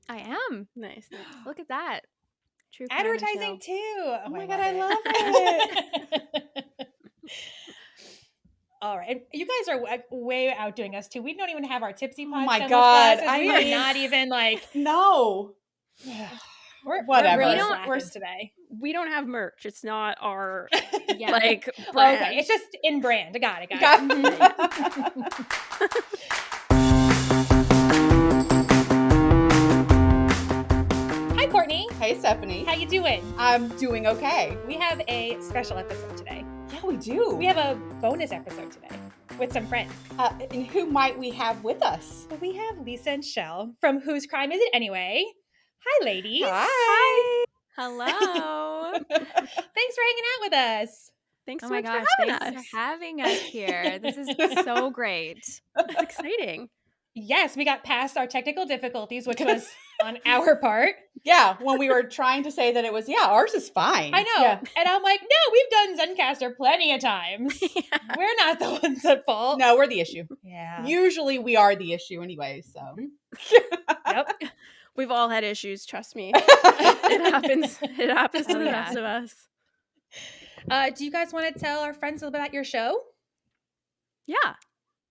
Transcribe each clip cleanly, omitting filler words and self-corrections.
I am. Nice. Look at that. True crime and Advertising chill. too. Oh my God, I love it. All right. You guys are way outdoing us too. We don't even have our tipsy Oh pots my done God, with glasses. I We are mean- not even like No. we're Whatever. really We don't- slacking We're- today. We don't have merch. It's not our Yeah. like brand. Okay, it's just in brand. Got it. Hi, Courtney. Hey, Stephanie. How you doing? I'm doing okay. We have a special episode today. Yeah, we do. We have a bonus episode today with some friends. And who might we have with us? We have Lisa and Shell from Whose Crime Is It Anyway? Hi, ladies. Hi. Hello. Thanks for hanging out with us. Thanks Oh so my much gosh, for having thanks us. for having us here. This is so great. It's exciting. Yes, we got past our technical difficulties, which was on our part. Yeah, when we were trying to say that it was, ours is fine. I know. Yeah. And I'm like, no, we've done Zencaster plenty of times. We're not the ones at fault. No, we're the issue. Yeah. Usually we are the issue anyway, so. Yep. We've all had issues, trust me. It happens. It happens to Oh, the yeah. rest of us. Do you guys want to tell our friends a little bit about your show? Yeah.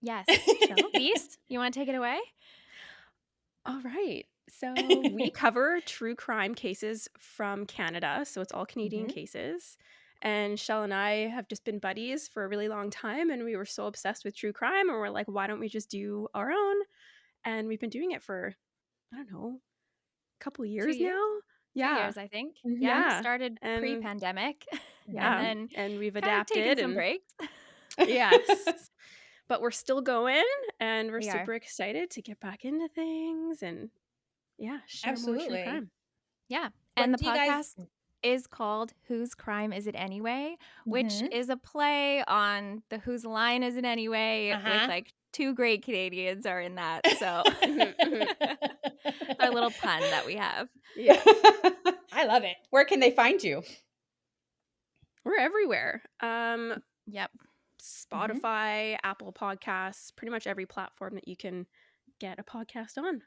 Yes. Shell? Beast, you want to take it away? All right. So we cover true crime cases from Canada. So it's all Canadian cases. And Shell and I have just been buddies for a really long time. And we were so obsessed with true crime. And we're like, why don't we just do our own? And we've been doing it for, I don't know, a couple of years 2 years? now. 2 Yeah. years, I think. Mhm. Yeah. Started And- pre-pandemic. Yeah. And And we've then kind of adapted. taken some and breaks. Yes. But we're still going. And we're We are. super excited to get back into things. And yeah, share more Absolutely. true crime. Yeah. When And the do you guys- podcast is called Whose Crime Is It Anyway? Which Mhm. is a play on the Whose Line Is It Anyway? Uh-huh. With like two great Canadians are in that. So our little pun that we have. Yeah. I love it. Where can they find you? We're everywhere. Yep. Spotify, Apple Podcasts, pretty much every platform that you can get a podcast on.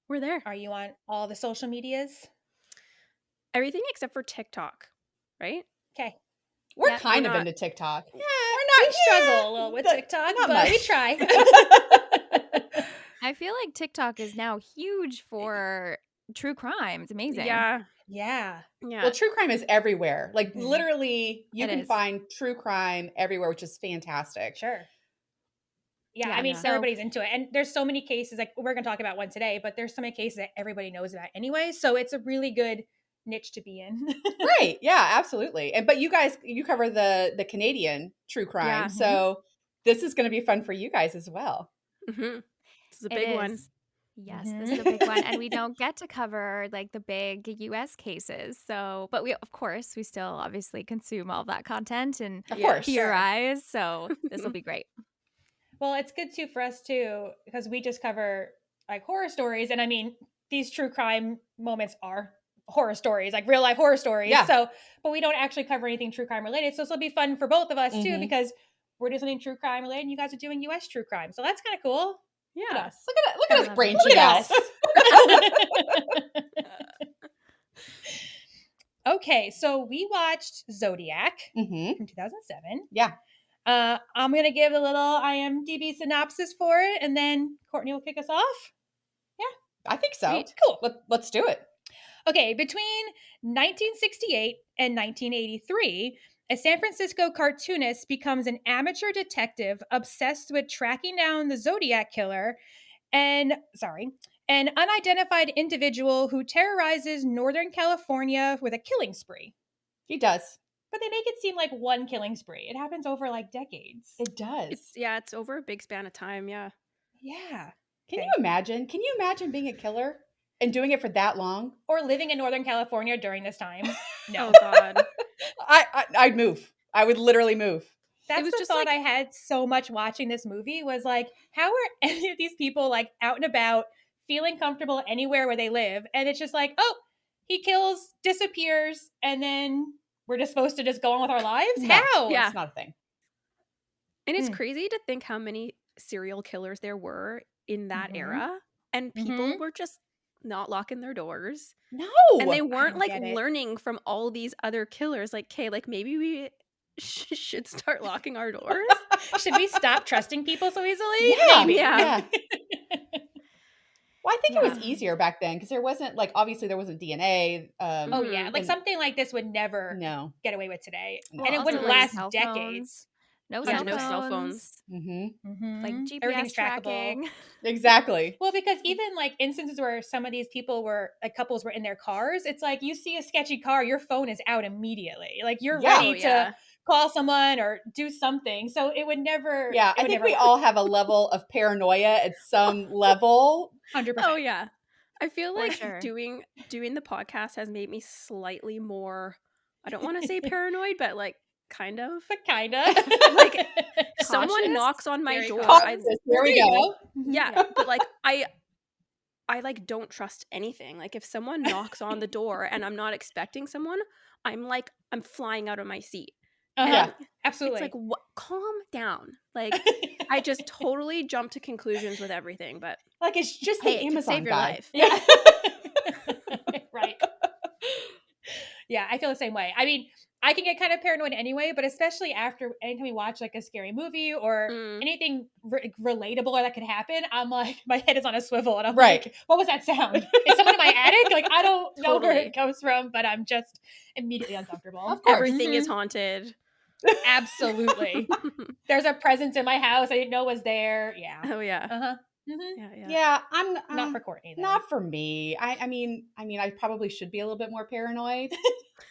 We're there. Are you on all the social medias? Everything except for TikTok, right? Okay. We're Yeah, kind we're of not- into TikTok. We struggle a little with TikTok, not but we much. try. I feel like TikTok is now huge for true crime. It's amazing. Yeah. Yeah. Yeah. Well, true crime is everywhere. Like Mhm. literally, you It can is. find true crime everywhere, which is fantastic. Sure. Yeah, Yeah, I mean, so- everybody's into it. And there's so many cases, like we're going to talk about one today, but there's so many cases that everybody knows about anyway. So it's a really good niche to be in. Right? Yeah, absolutely. And but you guys, you cover the Canadian true crime, Yeah. so this is going to be fun for you guys as well. Mm-hmm. This is a It big one. is. Yes, Mhm. this is a big one. And we don't get to cover like the big US cases. So, but we, of course, we still obviously consume all that content and Of Yeah. course. theorize. So this will be great. Well, it's good too for us too, because we just cover like horror stories. And I mean, these true crime moments are horror stories, like real life horror stories. Yeah. So, but we don't actually cover anything true crime related. So this will be fun for both of us too, Mhm. because we're doing something true crime related and you guys are doing US true crime. So that's kind of cool. Look at Yeah. us. Look I at us love it. branching Look at out. us. Okay, so we watched Zodiac Mm-hmm. from 2007. Yeah. I'm going to give a little IMDb synopsis for it, and then Courtney will kick us off. I think so. Sweet. Cool. Let's do it. Okay, between 1968 and 1983, a San Francisco cartoonist becomes an amateur detective obsessed with tracking down the Zodiac Killer an unidentified individual who terrorizes Northern California with a killing spree. He does. But they make it seem like one killing spree. It happens over like decades. It does. It's over a big span of time. Yeah. Yeah. Can Okay. you imagine? Can you imagine being a killer and doing it for that long? Or living in Northern California during this time. No. Oh God. I'd move. I would literally move. That's was the just thought like- I had so much watching this movie was like, how are any of these people like out and about, feeling comfortable anywhere where they live? And it's just like, oh, he kills, disappears, and then we're just supposed to just go on with our lives? No. How? Yeah. It's not a thing. And it's Mm. crazy to think how many serial killers there were in that Mhm. era. And people Mhm. were just not locking their doors. No. And they weren't don't like get it. learning from all these other killers. Like, okay, like maybe we should start locking our doors. Should we stop trusting people so easily? Yeah. Maybe. Yeah. Well, I think it was Yeah. easier back then because there wasn't like obviously there wasn't DNA. Oh yeah, like and- something like this would never No. get away with today, No. and it also, wouldn't like, last cell decades. No Yeah, cell no phones. cell phones. Mm-hmm. Like Mhm. GPS Everything's trackable. tracking. Exactly. Well, because even like instances where some of these people were like couples were in their cars, it's like you see a sketchy car, your phone is out immediately. Like you're Yeah. ready Oh, to yeah. call someone or do something. So it would never. Yeah, it I would think never we work. all have a level of paranoia at some level. 100%. Oh yeah. I feel For like sure. doing the podcast has made me slightly more, I don't want to say paranoid, but like kind of. But kind of. Like, if someone Cautious? knocks on my Very door, Cautious. There There we you go. go. yeah, Yeah. but like I like don't trust anything. Like if someone knocks on the door and I'm not expecting someone, I'm flying out of my seat. Uh-huh. Yeah. Absolutely. It's like, what? Calm down. Like I just totally jump to conclusions with everything, but Like it's just hey, the it could Amazon save your guy. life. Yeah. Right. Yeah, I feel the same way. I mean, I can get kind of paranoid anyway, but especially after anytime we watch like a scary movie or Mm. anything relatable or that could happen, I'm like, my head is on a swivel and I'm Right. like, what was that sound? Is someone in my attic? Like, I don't know where Totally. it comes from, but I'm just immediately uncomfortable. Of course. Everything is Mhm. haunted. Absolutely. There's a presence in my house I didn't know was there. Yeah. Oh yeah. Uh-huh. Mm-hmm. Yeah. Yeah, I'm Not for Courtney, though. not for me. I mean, I probably should be a little bit more paranoid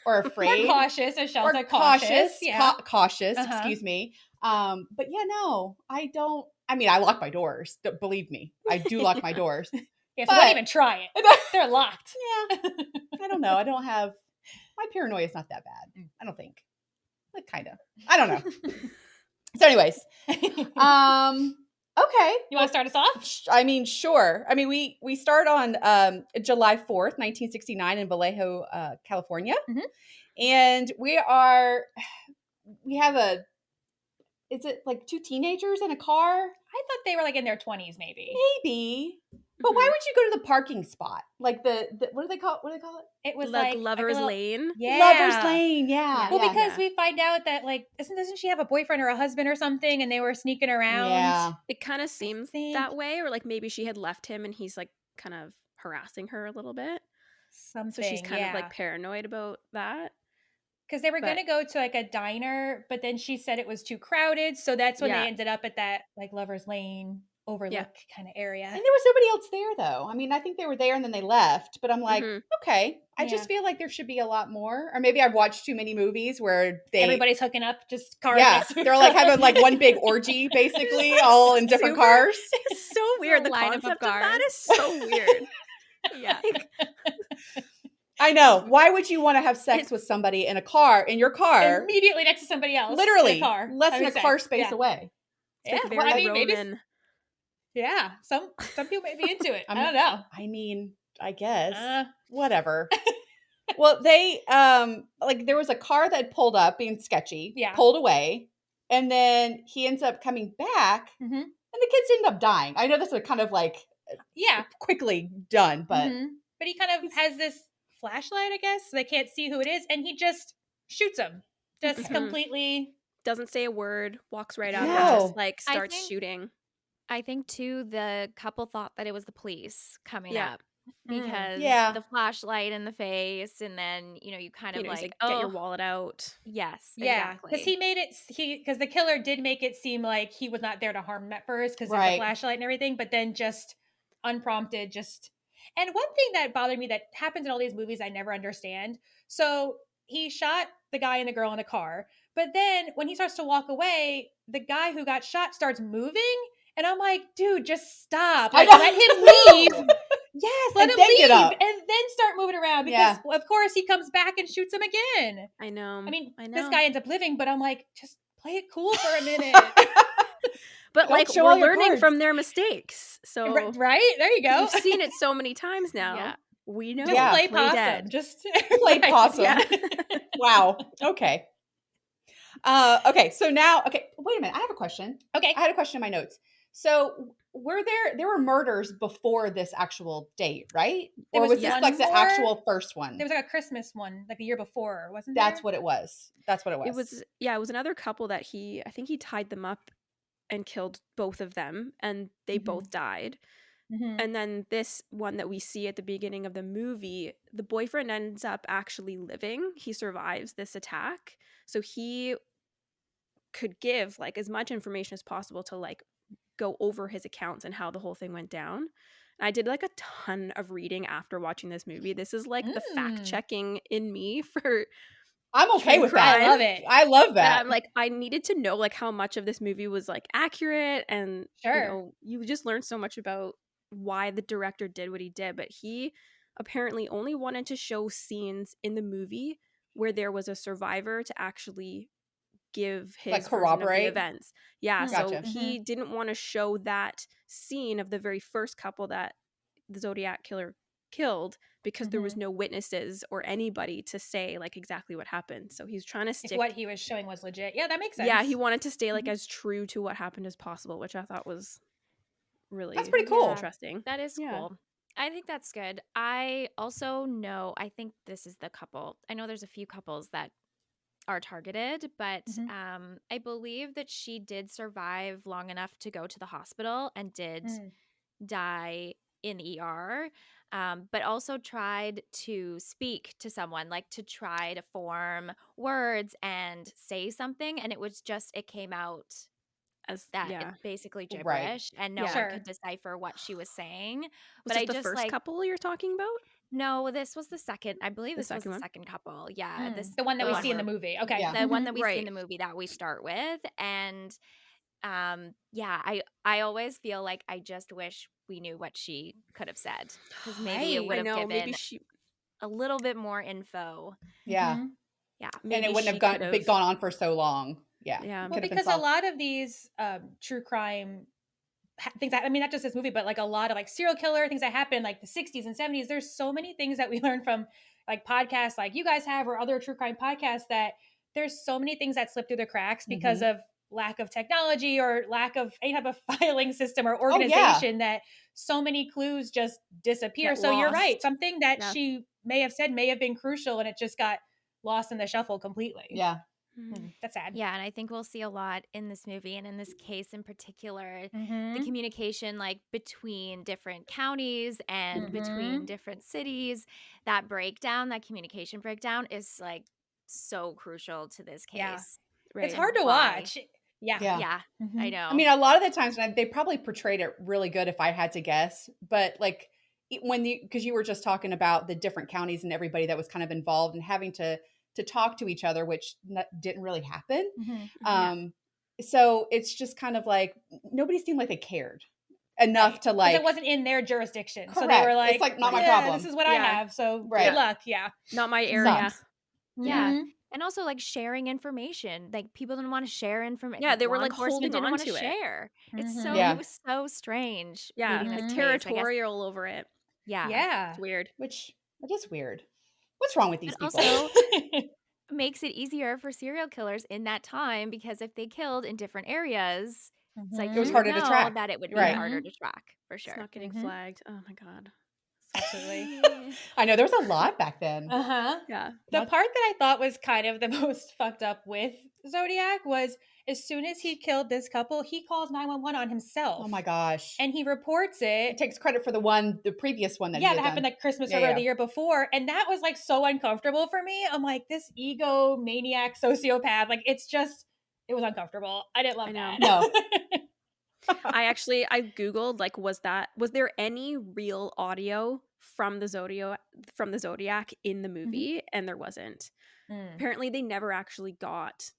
or Or afraid. cautious, as Shell Or said, cautious. Yeah. cautious, Uh-huh. excuse me. But yeah, no, I don't. I mean, I lock my doors. Believe me, I do lock my doors. Yeah, so But- don't even try it. They're locked. Yeah, I don't know. I don't have my paranoia is not that bad. I don't think. Like kind of. I don't know. So, anyways, okay. You want to start us off? I mean, sure. I mean, we start on July 4th, 1969 in Vallejo, California. Mhm. And we have is it like two teenagers in a car? I thought they were like in their 20s, maybe. Maybe. But why would you go to the parking spot? Like the what do they call it? It was Like like Lover's a little- Lane. Yeah. Lover's Lane. Yeah. Well, yeah. because we find out that like doesn't she have a boyfriend or a husband or something, and they were sneaking around. Yeah. It kind of seems think. that way, or like maybe she had left him and he's like kind of harassing her a little bit. Something. So she's kind of like paranoid about that. because they were but- going to go to like a diner, but then she said it was too crowded, so that's when Yeah. they ended up at that like Lover's Lane overlook kind of area. And there was nobody else there though. I mean, I think they were there and then they left, but I'm like, Mhm. okay. I Yeah. just feel like there should be a lot more. Or maybe I've watched too many movies where Everybody's hooking up, just cars. yeah, next to they're each like other. having like one big orgy basically all in different cars. It's so weird. The lineup of concept of that cars. is so weird. Yeah. I know. Why would you want to have sex with somebody in your car, immediately next to somebody else. literally in a car, less than a having car sex. space Yeah. away? Yeah, Like well, I very mean, maybe. Roman. Yeah, some people may be into it. I I'm- don't know. I mean, I guess. Uh, Whatever. Well, they like there was a car that pulled up being sketchy, Yeah. pulled away, and then he ends up coming back, Mhm. and the kids end up dying. I know this was kind of like yeah, quickly done, but mhm. But he kind of has this flashlight, I guess. So they can't see who it is, and he just shoots him, just Mhm. completely. Doesn't say a word, walks right out No. and just like I starts think- shooting. I think too the couple thought that it was the police coming Yeah. up because Yeah. the flashlight in the face, and then you kind of You know, he's like, get oh your wallet out. yes, Yeah, exactly. because he made it. Because the killer did make it seem like he was not there to harm him at first because of Right. the flashlight and everything, but then just unprompted, just. And one thing that bothered me that happens in all these movies I never understand. So he shot the guy and the girl in a car, but then when he starts to walk away, the guy who got shot starts moving, and I'm like, dude, just stop! I Like, know. let him leave. Yes, let And him then leave, get up. and then start moving around because, of course, he comes back and shoots him again. I know. I mean, I this know. guy ends up living, but I'm like, just play it cool for a minute. But Don't like show we're all your learning cards. from their mistakes. So Right? There you go. we've seen it so many times now. Yeah. We know. Just Yeah. play Play possum. dead. Just Play Right. possum. Yeah. Wow. Okay. Okay. So now, okay. Wait a minute. I have a question. Okay. I had a question in my notes. So there were murders before this actual date, right? There Or was was this one like the more. actual first one? There was like a Christmas one, like the year before, wasn't there? That's what it was. That's what it was. It was another couple that I think he tied them up and killed both of them, and they both died. And then this one that we see at the beginning of the movie, the boyfriend ends up actually living. He survives this attack. So he could give like as much information as possible to like go over his accounts and how the whole thing went down. And I did like a ton of reading after watching this movie. This is like the fact checking in me for I'm okay true with that. I love it. I love that that. I'm like, I needed to know like how much of this movie was like accurate, and Sure. you know, you just learn so much about why the director did what he did. But he apparently only wanted to show scenes in the movie where there was a survivor to actually give his Like version of the corroborate? events. Yeah, so Gotcha. he didn't want to show that scene of the very first couple that the Zodiac Killer killed because there was no witnesses or anybody to say like exactly what happened. So he's trying to If stick what he was showing was legit. Yeah, that makes sense. Yeah, he wanted to stay like as true to what happened as possible, which I thought was really That's pretty cool. interesting. That is Yeah. cool. I think that's good. I also know, I think this is the couple. I know there's a few couples that are targeted, but I believe that she did survive long enough to go to the hospital and did die in the ER, but also tried to speak to someone, like to try to form words and say something. And it came out As that yeah. it's basically Right. gibberish and no Yeah. one Sure. could decipher what she was saying. Was But this I the just first couple you're talking about? no, this was the second. I believe The this was second the one? second couple. Yeah, this The one that the we one see in the where movie. Okay. Yeah. the one that we see in Right. the movie that we start with. And yeah, I always feel like I just wish we knew what she could have said, because maybe it Right. would I have know, maybe given she a little bit more info. Yeah. Yeah. And maybe it wouldn't she have could have gone on for so long. Yeah. Yeah. Well, Could have been because a solved. lot of these true crime things that, I mean, not just this movie, but like a lot of like serial killer things that happen like the 60s and 70s. There's so many things that we learn from like podcasts like you guys have or other true crime podcasts, that there's so many things that slip through the cracks because of lack of technology or lack of any type of filing system or Oh, yeah. organization, that so many clues just disappear. Get So you're right. lost. Something that Yeah. she may have said may have been crucial and it just got lost in the shuffle completely. Yeah. That's sad. Yeah, and I think we'll see a lot in this movie and in this case in particular, the Mm-hmm. communication like between different counties and between Mhm. different cities. That breakdown, that communication breakdown is like so crucial to this Yeah. case. Right. It's and hard to why. watch. Yeah. Yeah. Yeah, I Mhm. know. I mean, a lot of the times they probably portrayed it really good if I had to guess, but like because you were just talking about the different counties and everybody that was kind of involved and having to talk to each other, which didn't really happen. Mhm. So it's just kind of like nobody seemed like they cared enough to Because like. it wasn't in their jurisdiction. So they Correct. were like, It's like, not my "Yeah, problem. this is what I Yeah. have. So Right. good luck." Yeah. Not my area. Sucks. Yeah. Mhm. And also like sharing information. Like people didn't want to share information. Yeah, they were, Law like, enforcement holding didn't on want to to it. share. It's so Mhm. Yeah. it was so strange Yeah. reading this Like case. I guess territorial over it. yeah. Yeah. It's weird. Which it is weird. What's wrong with these But people? also makes it easier for serial killers in that time, because if they killed in different areas, it's like It was you harder would to know track. that it would be Right. harder to track for It's sure. not getting Mhm. flagged. Oh my god. Absolutely. I know there was a lot back then. Uh-huh. Yeah. The Not- part that I thought was kind of the most fucked up with Zodiac was as soon as he killed this couple, he calls 911 on himself. Oh my gosh. And he reports He it. takes credit for the previous one that he Yeah, had that done. happened like Christmas Yeah, or yeah. the year before. And that was like so uncomfortable for me. I'm like, this ego maniac sociopath. Like it was uncomfortable. I didn't love I know. that. No. I Googled like was there any real audio from the Zodiac in the movie, and there wasn't. Mm. Apparently they never actually got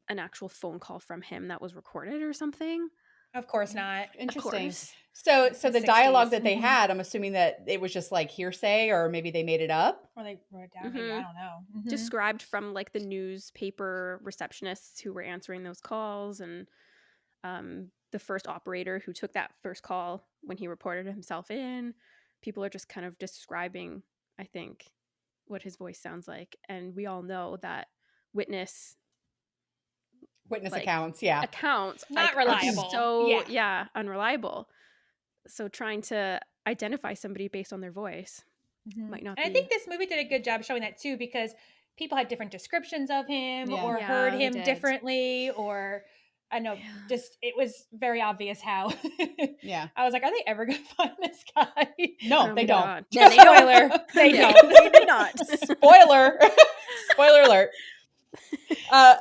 an actual phone call from him that was recorded or something. Of course not. Interesting. course. So The the dialogue 60s. that they Mhm. had, I'm assuming that it was just like hearsay, or maybe they made it up. Or they wrote it down. Maybe, Mhm. I don't know. Mhm. Described from like the newspaper receptionists who were answering those calls, and the first operator who took that first call when he reported himself in. People are just kind of describing, I think, what his voice sounds like, and we all know that witness Witness like accounts, yeah. accounts Not are reliable. so Yeah. unreliable. So trying to identify somebody based on their voice might not And I be. think this movie did a good job showing that too, because people had different descriptions of him Yeah. or Yeah, heard they him did. differently, or I know, Yeah. just it was very obvious how. Yeah. I was like, are they ever going to find this guy? No, Oh they my don't. God. Yeah, spoiler, they Yeah, don't. they did not. Spoiler. Spoiler alert.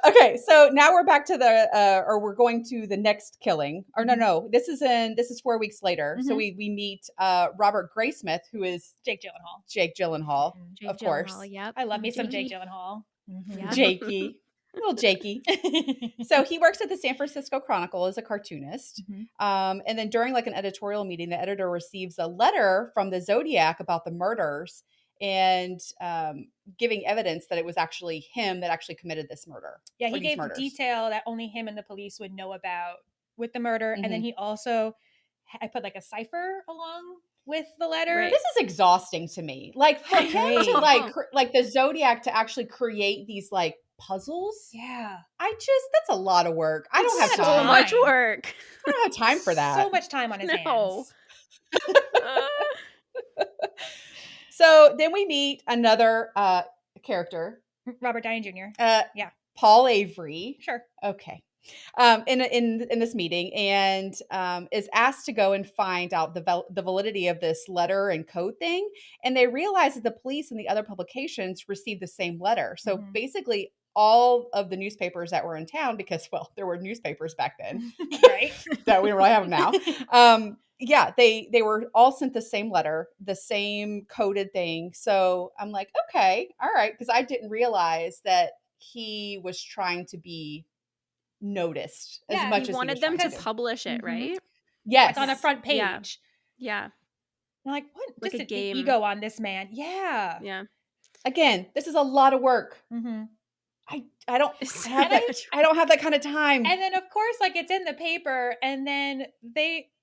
Okay, so now we're back to or we're going to the next killing. Or no, this is 4 weeks later. So we meet Robert Graysmith, who is Jake Gyllenhaal. Jake Gyllenhaal, Jake of course. Gyllenhaal, yep. I love me some Jakey. Jake Gyllenhaal. Yeah. Jakey. Little Jakey. So he works at the San Francisco Chronicle as a cartoonist. And then during like an editorial meeting, the editor receives a letter from the Zodiac about the murders and giving evidence that it was actually him that actually committed this murder. Yeah, he gave detail that only him and the police would know about with the murder. And then he also, I put like a cipher along with the letter. Right. This is exhausting to me. Like for him to like the Zodiac to actually create these like puzzles. Yeah. That's a lot of work. I don't have It's time. So much work. I don't have time for that. So much time on his hands. So then we meet another character. Robert Downey Jr. Yeah. Paul Avery. Sure. Okay. In this meeting, and is asked to go and find out the validity of this letter and code thing. And they realize that the police and the other publications received the same letter. So basically all of the newspapers that were in town, because, well, there were newspapers back then, right? that we don't really have them now. Yeah, they were all sent the same letter, the same coded thing. So I'm like, okay, all right. Because I didn't realize that he was trying to be noticed as much as he wanted them to do. publish it, right? Yes. Like on the front page. Yeah. I'm like, what? Like just a game. The ego on this man. Yeah. Yeah. Again, this is a lot of work. I don't have that kind of time. And then of course, like it's in the paper, and then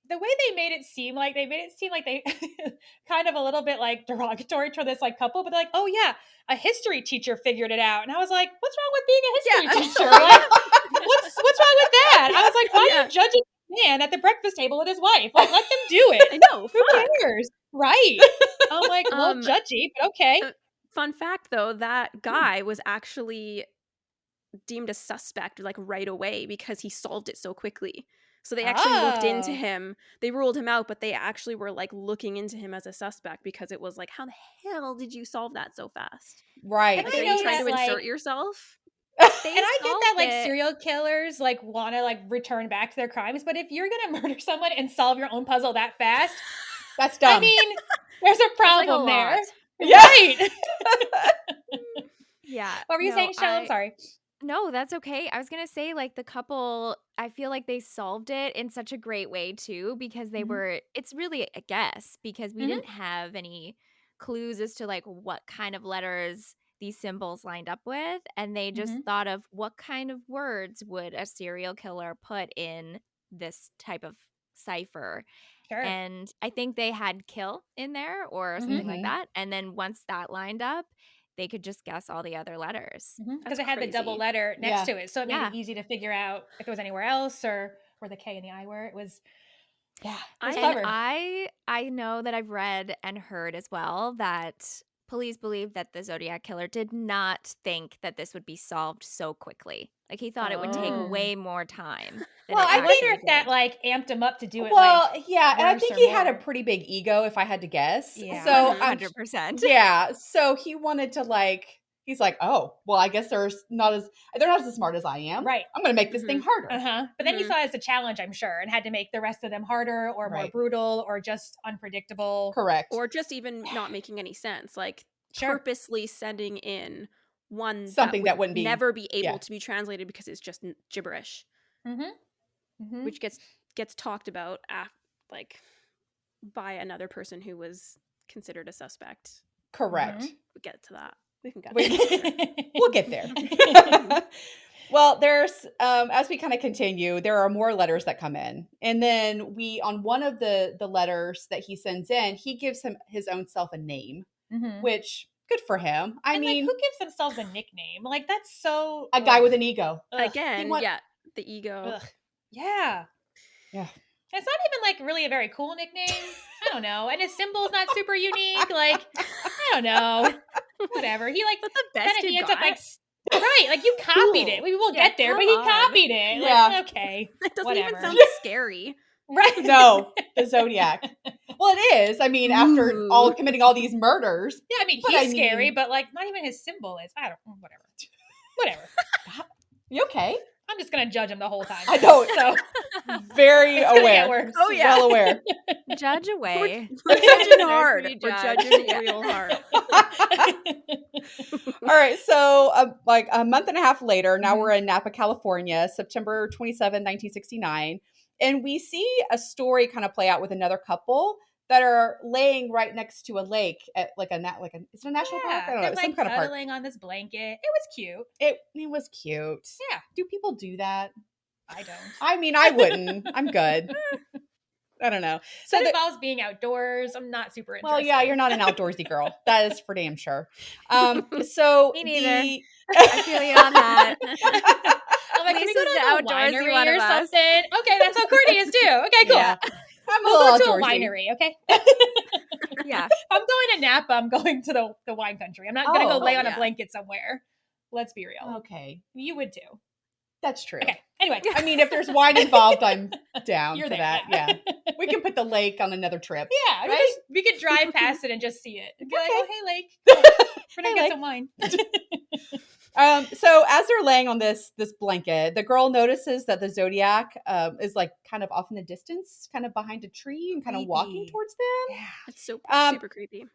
the way they made it seem like they kind of a little bit like derogatory to this like couple, but they're like, oh yeah, a history teacher figured it out. And I was like, what's wrong with being a history teacher? Like, what's wrong with that? I was like, why are you judging the man at the breakfast table with his wife? Like, let them do it. I know. Who cares? Right. I'm like, well, judgy, but okay. Fun fact though, that guy was actually deemed a suspect like right away because he solved it so quickly. So they actually looked into him. They ruled him out, but they actually were like looking into him as a suspect because it was like, how the hell did you solve that so fast? Right. Like, are you trying to insert yourself? And I get that like serial killers like want to like return back to their crimes, but if you're gonna murder someone and solve your own puzzle that fast, that's dumb. I mean, there's a problem there. Yeah. Right. Yeah. What were you saying, Shell? I'm sorry. No, that's okay. I was going to say, like, the couple, I feel like they solved it in such a great way, too, because they were, it's really a guess, because we didn't have any clues as to, like, what kind of letters these symbols lined up with. And they just thought of what kind of words would a serial killer put in this type of cipher. Sure. And I think they had kill in there or something like that. And then once that lined up, they could just guess all the other letters. Because it had the double letter next to it. So it made it easy to figure out if it was anywhere else or where the K and the I were. It was, it was clever. I know that I've read and heard as well that police believe that the Zodiac Killer did not think that this would be solved so quickly. Like he thought it would take way more time. Well, I wonder if that like amped him up to do it. Well, yeah, and I think he had a pretty big ego, if I had to guess. Yeah, so 100%. Yeah, so he wanted to like. He's like, oh, well, I guess they're not as smart as I am. Right. I'm going to make this thing harder. But then he saw it as a challenge, I'm sure, and had to make the rest of them harder or more brutal or just unpredictable. Correct. Or just even not making any sense. Like purposely sending in one something that wouldn't never be able to be translated because it's just gibberish. Which gets talked about like by another person who was considered a suspect. Correct. We'll get to that. We can get We'll get there. Well, there's as we kind of continue, there are more letters that come in, and then on one of the letters that he sends in, he gives his own self a name, which good for him. I mean, like, who gives themselves a nickname? Like that's so a guy with an ego again. The ego. Ugh. Yeah. Yeah. It's not even like really a very cool nickname. I don't know. And his symbol's not super unique. Like, I don't know. Whatever. He like That's the kind best of you he ends got. up like right. Like you copied it. Cool. We will Yeah, get there, come but he on. copied it. Yeah. Like, okay. It doesn't Whatever. even sound scary. Right. No, the Zodiac. Well, it is. I mean, after Ooh. committing all these murders. Yeah, I mean, But he's I scary, mean- but like not even his symbol is. I don't whatever. Whatever. You okay? I'm just gonna judge him the whole time. I don't. So Very it's gonna get aware. worse. Oh, yeah. Well aware. Judge away. We're judging There's hard. where you We're judge. judging Yeah. real hard. All right, so like a month and a half later, now Mhm. we're in Napa, California, September 27, 1969, and we see a story kind of play out with another couple that are laying right next to a lake at is it a national park? I don't know, they're it's like some kind of park. cuddling on this blanket. It was cute. It was cute. Yeah. Do people do that? I don't. I mean, I wouldn't. I'm good. I don't know. So That involves being outdoors. I'm not super interested. well, yeah, you're not an outdoorsy girl. That is for damn sure. So Me neither. the I feel you on that. I'm like, can we go Lisa's to the like a outdoorsy winery one or of us. something? Okay, that's how Courtney is too. Okay, cool. Yeah. I'm a We'll little go to a outdoorsy. winery, okay? Yeah. If I'm going to Napa, I'm going to the wine country. I'm not going to go Oh, lay on a yeah. blanket somewhere. Let's be real. Okay, You would too. that's true. Okay, anyway. I mean, if there's wine involved, I'm down You're for there, that. yeah. Yeah. We can put the lake on another trip. Yeah, Right? we could drive past it and just see it. And be like, Okay. oh, hey, Lake. Cool. We're going to Hey, get Lake. some wine. So as they're laying on this blanket, the girl notices that the Zodiac is like kind of off in the distance, kind of behind a tree and kind of walking Creepy. towards them. Yeah. It's so Um, super creepy.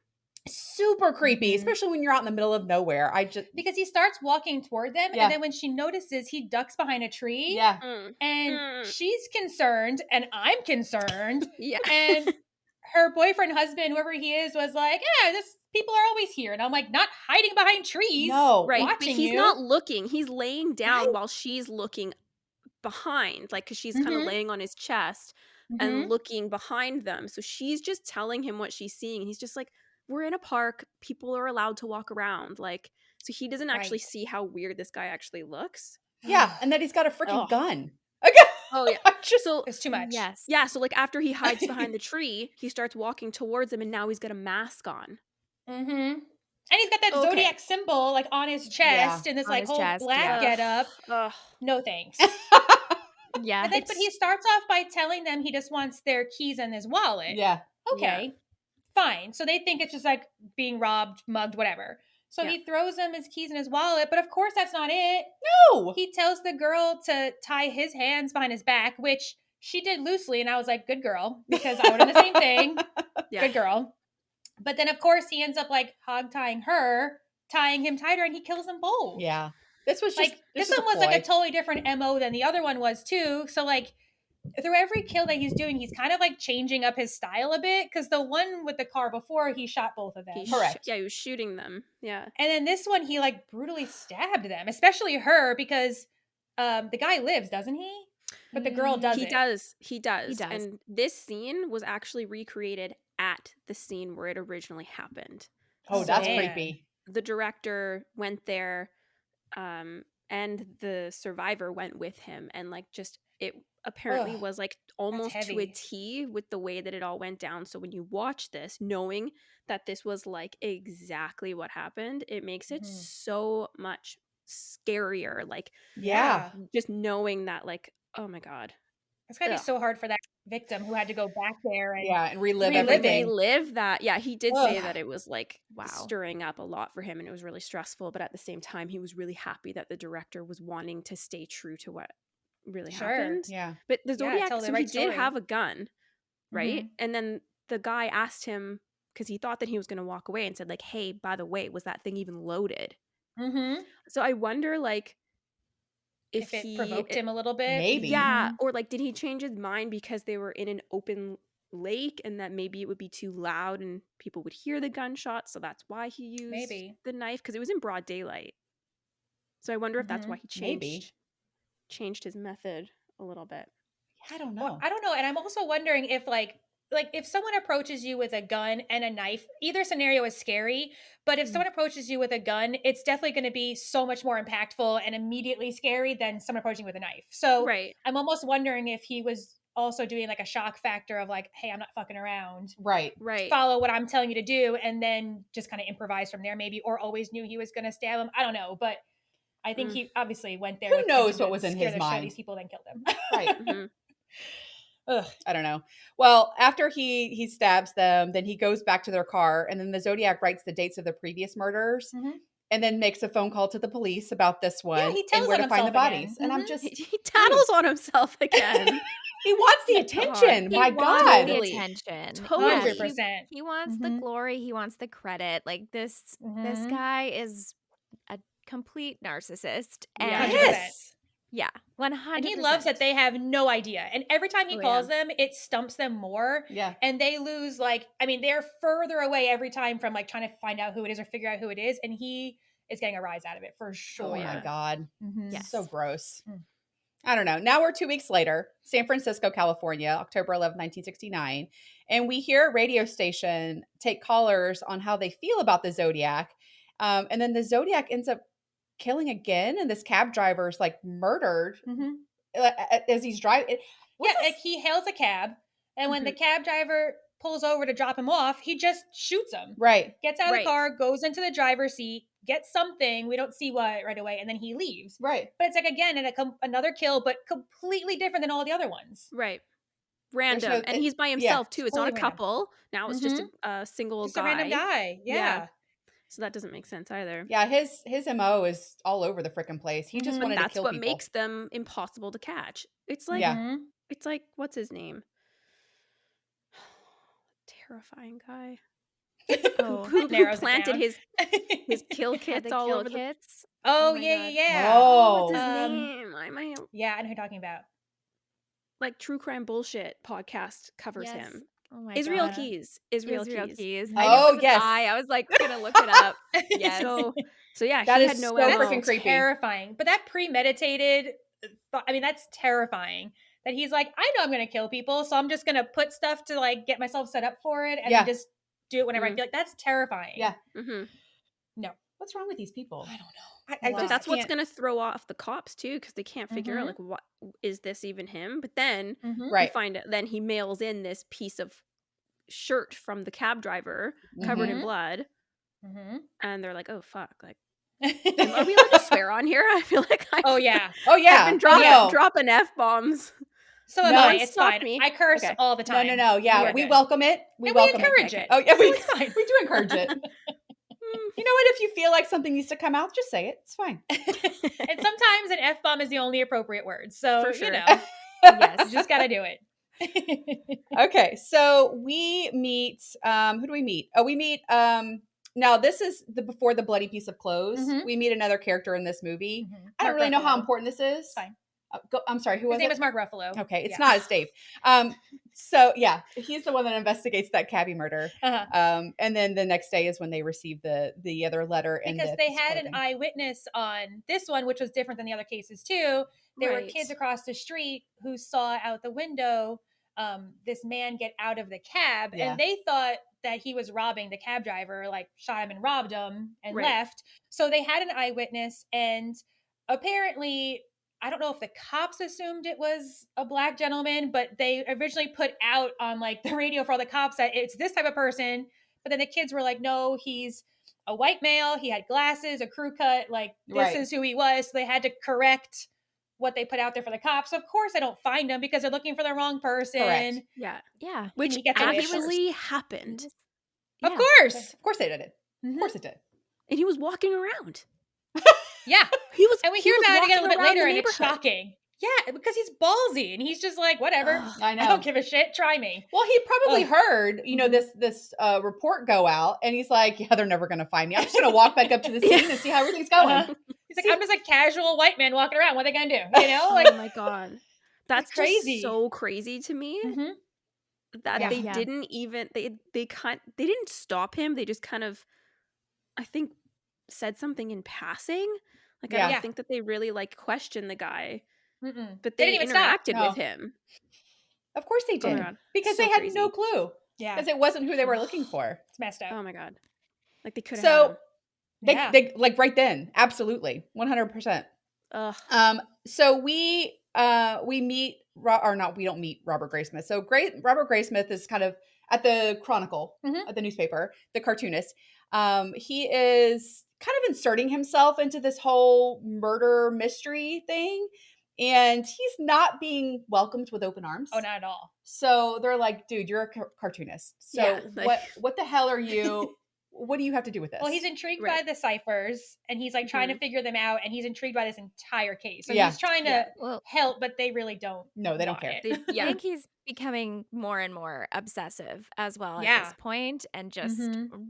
Super creepy, Mhm. especially when you're out in the middle of nowhere. Because he starts walking toward them, Yeah. and then when she notices, he ducks behind a tree. Yeah. And she's concerned, and I'm concerned. Yeah. And her boyfriend, husband, whoever he is, was like, "Yeah, this people are always here." And I'm like, not hiding behind trees. No. Right. But watching he's you. not looking. He's laying down Right. while she's looking behind, like, because she's kind of Mhm. laying on his chest and looking behind them. So she's just telling him what she's seeing. And he's just like, we're in a park. People are allowed to walk around. Like, so he doesn't actually Right. see how weird this guy actually looks. Yeah. And that he's got a freaking Ugh. gun. Oh, yeah. So It's too much. Yes. yeah, so like after he hides behind the tree, he starts walking towards him, and now he's got a mask on. Mm-hmm. And he's got that Okay. Zodiac symbol like on his chest and this On like his whole chest, black yeah. get up. Ugh. No thanks. Yeah. And then, but he starts off by telling them he just wants their keys and his wallet. Yeah. Okay, fine. So they think it's just like being robbed, mugged, whatever. So he throws them his keys and his wallet, but of course that's not it. No. He tells the girl to tie his hands behind his back, which she did loosely, and I was like, good girl, because I would have done the same thing. Yeah. Good girl. But then, of course, he ends up like hog tying her, tying him tighter, and he kills them both. Yeah. This was just Like this one was like a totally different MO than the other one was too. So like through every kill that he's doing, he's kind of like changing up his style a bit, because the one with the car before, he shot both of them. Correct. Yeah, he was shooting them. Yeah. And then this one, he like brutally stabbed them, especially her, because the guy lives, doesn't he? But the girl doesn't. He does. He does. And this scene was actually recreated at the scene where it originally happened. Oh, that's Man. creepy. The director went there, and the survivor went with him, and like just it apparently Ugh, was like almost to a heavy. T with the way that it all went down. So when you watch this, knowing that this was like exactly what happened, it makes it so much scarier. Like, Yeah. just knowing that, like, oh my God. It's gotta be Ugh. so hard for that victim who had to go back there and Yeah. And relive Relive everything. Relive that. Yeah, he did say Ugh. that it was like Wow. stirring up a lot for him, and it was really stressful, but at the same time he was really happy that the director was wanting to stay true to what really happened. Yeah. But the Zodiac, tell the so he right did story. have a gun, right? Mhm. And then the guy asked him, because he thought that he was going to walk away, and said like, hey, by the way, was that thing even loaded? So I wonder, like, If it provoked him a little bit. Maybe. Yeah, or like, did he change his mind because they were in an open lake, and that maybe it would be too loud and people would hear the gunshots, so that's why he used Maybe. the knife, because it was in broad daylight. So I wonder if that's why he Maybe. changed his method a little bit. I don't know. Well, I don't know. And I'm also wondering if like like if someone approaches you with a gun and a knife, either scenario is scary, but if someone approaches you with a gun, it's definitely going to be so much more impactful and immediately scary than someone approaching with a knife. So Right. I'm almost wondering if he was also doing like a shock factor of like, hey, I'm not fucking around. Right. Follow what I'm telling you to do, and then just kind of improvise from there, maybe, or always knew he was going to stab him. I don't know, but I think he obviously went there Who with knows intention what to was in scare his the shit out of mind? these people, then kill them. Right. Ugh. I don't know. Well, after he stabs them, then he goes back to their car, and then the Zodiac writes the dates of the previous murders, and then makes a phone call to the police about this one Yeah, he and tells where on to find the himself bodies. again. And I'm just He tattles on himself again. he wants the God. attention. He My wants God. the Totally. attention. Totally. Yeah, 100%. he wants the glory. He wants the credit. Like this guy is a complete narcissist. And 100%. Yes. yeah, 100%. And he loves that they have no idea. And every time he calls them, it stumps them more. Yeah. And they lose, like, I mean, they're further away every time from like trying to find out who it is or figure out who it is. And he is getting a rise out of it for sure. Oh my God. Yes. So gross. I don't know. Now we're 2 weeks later, San Francisco, California, October 11th, 1969. And we hear a radio station take callers on how they feel about the Zodiac. And then the Zodiac ends up killing again. And this cab driver's like murdered as he's driving. Yeah, like he hails a cab. And when the cab driver pulls over to drop him off, he just shoots him. Right. Gets out of the car, goes into the driver's seat, gets something. We don't see what right away. And then he leaves. Right. But it's like, again, another kill, but completely different than all the other ones. Right. Random. And he's by himself too. It's totally not a couple. Now it's just a single just guy. a random guy. Yeah. So that doesn't make sense either. Yeah, his MO is all over the freaking place. He just wanted to kill people. That's what makes them impossible to catch. It's like it's like, what's his name? Terrifying guy. Who planted his kill kits all over the... Oh, yeah. Oh, what's his name? Yeah, I know who you're talking about. Like true crime bullshit podcast covers him. Oh my Israel God. Keys. Oh, yes. I was like gonna look it up. Yes. So yeah, that he is had no so MO. freaking creepy. Terrifying. But that premeditated thought, I mean, that's terrifying. That he's like, I know I'm gonna kill people, so I'm just gonna put stuff to like get myself set up for it and then just do it whenever I feel like. That's terrifying. Yeah. No. What's wrong with these people? I don't know. That's what's going to throw off the cops too, because they can't figure out like, what is this even him? But then we find it. Then he mails in this piece of shirt from the cab driver covered in blood, and they're like, "Oh fuck!" Like, are we allowed to swear on here? I feel like oh yeah, I've been dropping F-bombs. So am I. It's fine. Me. I curse all the time. No. Yeah, we welcome it. We encourage it. Oh yeah, it's fine. We do encourage it. You know what? If you feel like something needs to come out, just say it. It's fine. And sometimes an F-bomb is the only appropriate word. So, for sure. You know, yes, you just got to do it. Okay. So we meet, who do we meet? Oh, we meet, now this is before the bloody piece of clothes. We meet another character in this movie. I don't really know how important this is. It's fine. I'm sorry, who was it? His name is Mark Ruffalo. Okay, it's not, it's Dave. So yeah, he's the one that investigates that cabbie murder. And then the next day is when they receive the other letter. Because they had an eyewitness on this one, which was different than the other cases too. There were kids across the street who saw out the window this man get out of the cab, and they thought that he was robbing the cab driver, like shot him and robbed him and left. So they had an eyewitness, and apparently, I don't know if the cops assumed it was a black gentleman, but they originally put out on like the radio for all the cops that it's this type of person. But then the kids were like, no, he's a white male. He had glasses, a crew cut. Like this is who he was. So they had to correct what they put out there for the cops. Of course, they don't find him because they're looking for the wrong person. Correct. Yeah. Which actually happened. Of course. Of course they did it. Of course it did. And he was walking around. Yeah. He was, and we hear about it again a little bit later, and it's shocking. Yeah, because he's ballsy, and he's just like, whatever. I know. I don't give a shit. Try me. Well, he probably heard, this report go out, and he's like, yeah, they're never going to find me. I'm just going to walk back up to the scene and see how everything's going. He's like, I'm just a casual white man walking around. What are they going to do? You know? Like, oh my God. That's crazy. So crazy to me that they didn't even, they didn't stop him. They just kind of, I think, said something in passing. Like, I don't think that they really, like, questioned the guy. But they interacted with him. Of course they Oh my did. God. Because So they had crazy. no clue. Yeah. Because it wasn't who they were looking for. It's messed up. Oh my God. Like they could have So had him. they like right then. Absolutely. 100%. Ugh. So we meet we don't meet Robert Graysmith. So Robert Graysmith is kind of at the Chronicle, at the newspaper, the cartoonist. He is kind of inserting himself into this whole murder mystery thing, and he's not being welcomed with open arms. Oh, not at all. So they're like, dude, you're a cartoonist. So Yeah, like- what the hell are you? What do you have to do with this? Well, he's intrigued by the ciphers, and he's like trying to figure them out, and he's intrigued by this entire case. So he's trying to help, but they really don't. No, they don't care. I think he's becoming more and more obsessive as well at this point, and just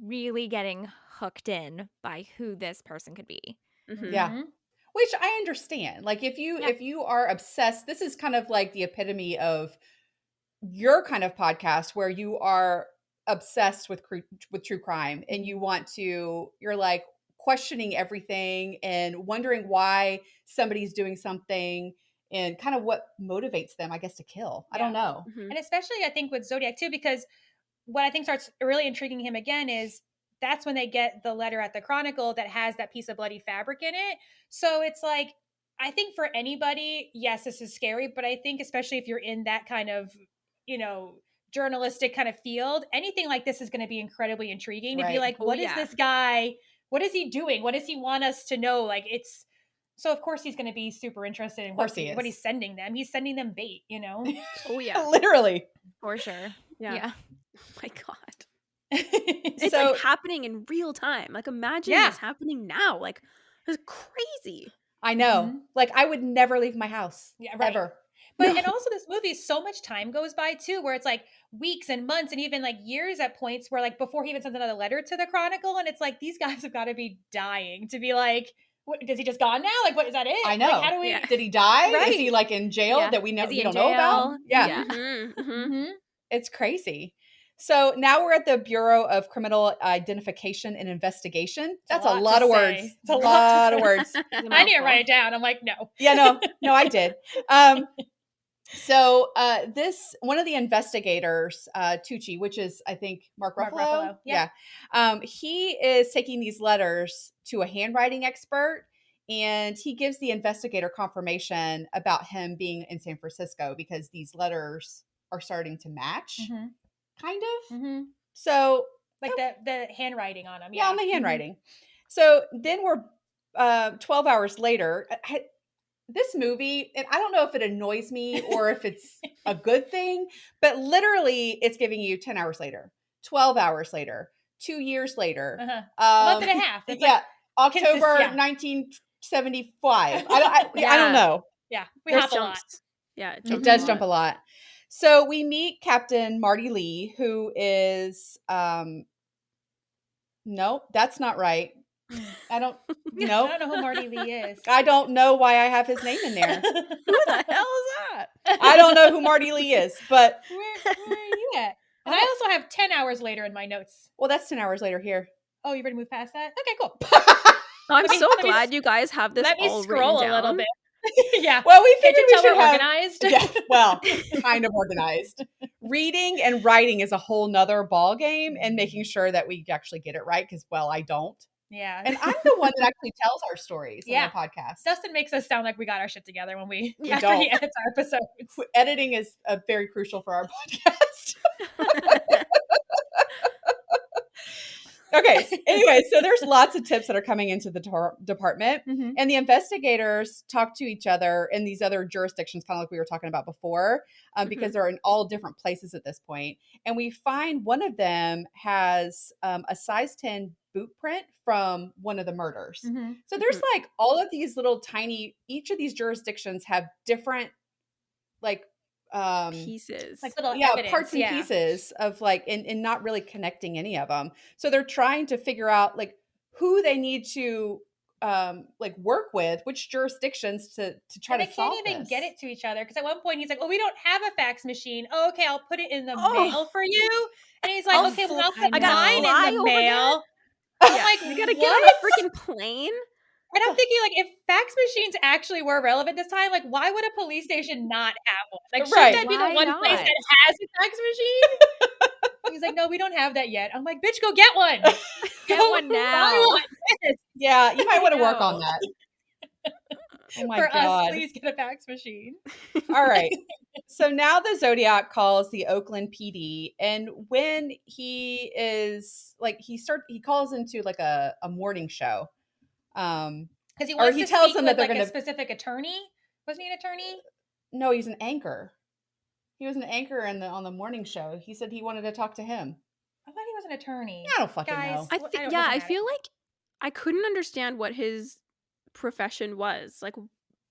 really getting hooked in by who this person could be. Yeah. Which I understand. Like if you are obsessed, this is kind of like the epitome of your kind of podcast where you are obsessed with true crime and you're like questioning everything and wondering why somebody's doing something and kind of what motivates them, I guess, to kill. I don't know. And especially I think with Zodiac too, because what I think starts really intriguing him again is that's when they get the letter at the Chronicle that has that piece of bloody fabric in it. So it's like, I think for anybody, yes, this is scary, but I think especially if you're in that kind of, journalistic kind of field, anything like this is going to be incredibly intriguing to be like, what is this guy? What is he doing? What does he want us to know? Like so of course he's going to be super interested in what he's sending them. He's sending them bait, Oh yeah. Literally. For sure. Yeah. Oh my God. It's like happening in real time. Like imagine this happening now. Like it's crazy. I know. Like I would never leave my house. Yeah, right. Ever. But and also this movie, so much time goes by too, where it's like weeks and months and even like years at points where like before he even sends another letter to the Chronicle, and it's like these guys have got to be dying to be like, what, is he just gone now? Like, what is that? It? I know. Like, how do we? Did he die? Right. Is he like in jail that we don't know about? Yeah. It's crazy. So now we're at the Bureau of Criminal Identification and Investigation. That's a lot of words. It's a lot of words. I need to write it down. I'm like, no. Yeah, no, I did. So this one of the investigators, Tucci, which is I think Mark Ruffalo. Yeah. He is taking these letters to a handwriting expert, and he gives the investigator confirmation about him being in San Francisco because these letters are starting to match, kind of. So like the handwriting on them. Yeah, on the handwriting. So then we're 12 hours later. This movie, and I don't know if it annoys me or if it's a good thing, but literally it's giving you 10 hours later, 12 hours later, 2 years later. A month and a half. It's October 1975. I don't know. Yeah, we hop a lot. Yeah, it does jump a lot. So we meet Captain Marty Lee, who is, no, that's not right. I don't know. I don't know who Marty Lee is. I don't know why I have his name in there. Who the hell is that? I don't know who Marty Lee is, but where are you at? And I also have 10 hours later in my notes. Well, that's 10 hours later here. Oh, you ready to move past that? Okay, cool. I'm so glad you guys have this. Let me scroll a little bit. Yeah. Well, we figured we should have organized. Yeah. Well, kind of organized. Reading and writing is a whole nother ball game, and making sure that we actually get it right because, well, I don't. Yeah. And I'm the one that actually tells our stories on our podcast. Dustin makes us sound like we got our shit together when he edits our episodes. Editing is very crucial for our podcast. Okay. Anyway, so there's lots of tips that are coming into the department, and the investigators talk to each other in these other jurisdictions, kind of like we were talking about before, because they're in all different places at this point. And we find one of them has a size 10 boot print from one of the murders. So there's like all of these little tiny, each of these jurisdictions have different like pieces, like little parts and pieces of like, and not really connecting any of them. So they're trying to figure out like who they need to like work with, which jurisdictions to try to solve this. They can't even get it to each other because at one point he's like, "Well, we don't have a fax machine. Oh, okay, I'll put it in the mail for you." And he's like, "Okay, well, I'll put mine in the mail." I'm like, you gotta get on a freaking plane. And I'm thinking, like, if fax machines actually were relevant this time, like, why would a police station not have one? Like, shouldn't that be the Why one place not? that has a fax machine? He's like, no, we don't have that yet. I'm like, bitch, go get one. Get Go one buy now. one. Yes. Yeah, you might want to work on know. that. Oh my For us, God. please get a fax machine. All right. So now the Zodiac calls the Oakland PD, and when he is like he calls into like a morning show. Because he Or wants he to tells speak them with that they're like a gonna specific attorney. Wasn't he an attorney? No, he's an anchor. He was an anchor on the morning show. He said he wanted to talk to him. I thought he was an attorney. I don't fucking Guys, know. I doesn't think matter. I feel like I couldn't understand what his profession was. Like, but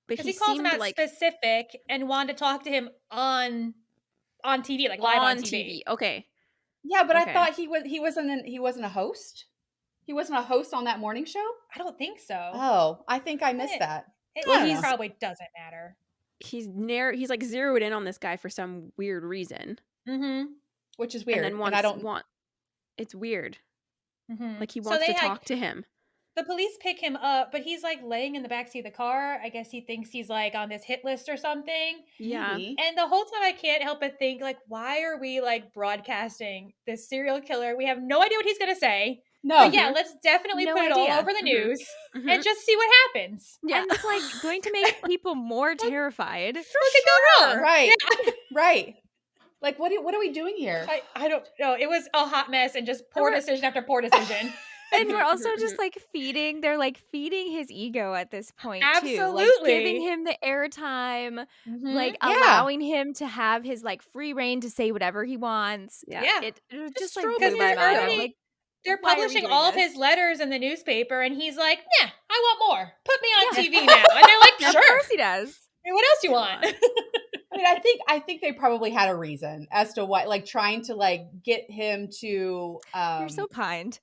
Because he he calls him seemed out like specific and wanted to talk to him on TV, like live on TV. Okay. Yeah, but Okay. I thought he wasn't a host. He wasn't a host on that morning show? I don't think so. Oh, I think I missed that. It I don't know. probably doesn't matter. He's like zeroed in on this guy for some weird reason. Mm-hmm. Which is weird. And then I don't want it's weird. Mm-hmm. Like he wants to talk to him. The police pick him up, but he's like laying in the backseat of the car. I guess he thinks he's like on this hit list or something. Yeah. Maybe. And the whole time I can't help but think, like, why are we like broadcasting this serial killer? We have no idea what he's gonna say. No. But yeah, let's definitely No put it idea. all over the news Mhm. and just see what happens. Yeah. And it's like going to make people more terrified. What could go wrong? Right. Yeah. Right. Like what are we doing here? I don't know. It was a hot mess and just poor decision after poor decision. And we're also just like they're like feeding his ego at this point too. Like Absolutely. giving him the airtime, Mhm. like Yeah. allowing him to have his like free reign to say whatever he wants. Yeah. It was just like strobe blew my they're mind. I'm already- like, They're why are we publishing doing all of this? his letters in the newspaper, and he's like, "Yeah, I want more. Put me on TV now." And they're like, Of "Sure. course he does. Hey, what else do you want?" I mean, I think they probably had a reason as to why, like trying to like get him to You're so kind.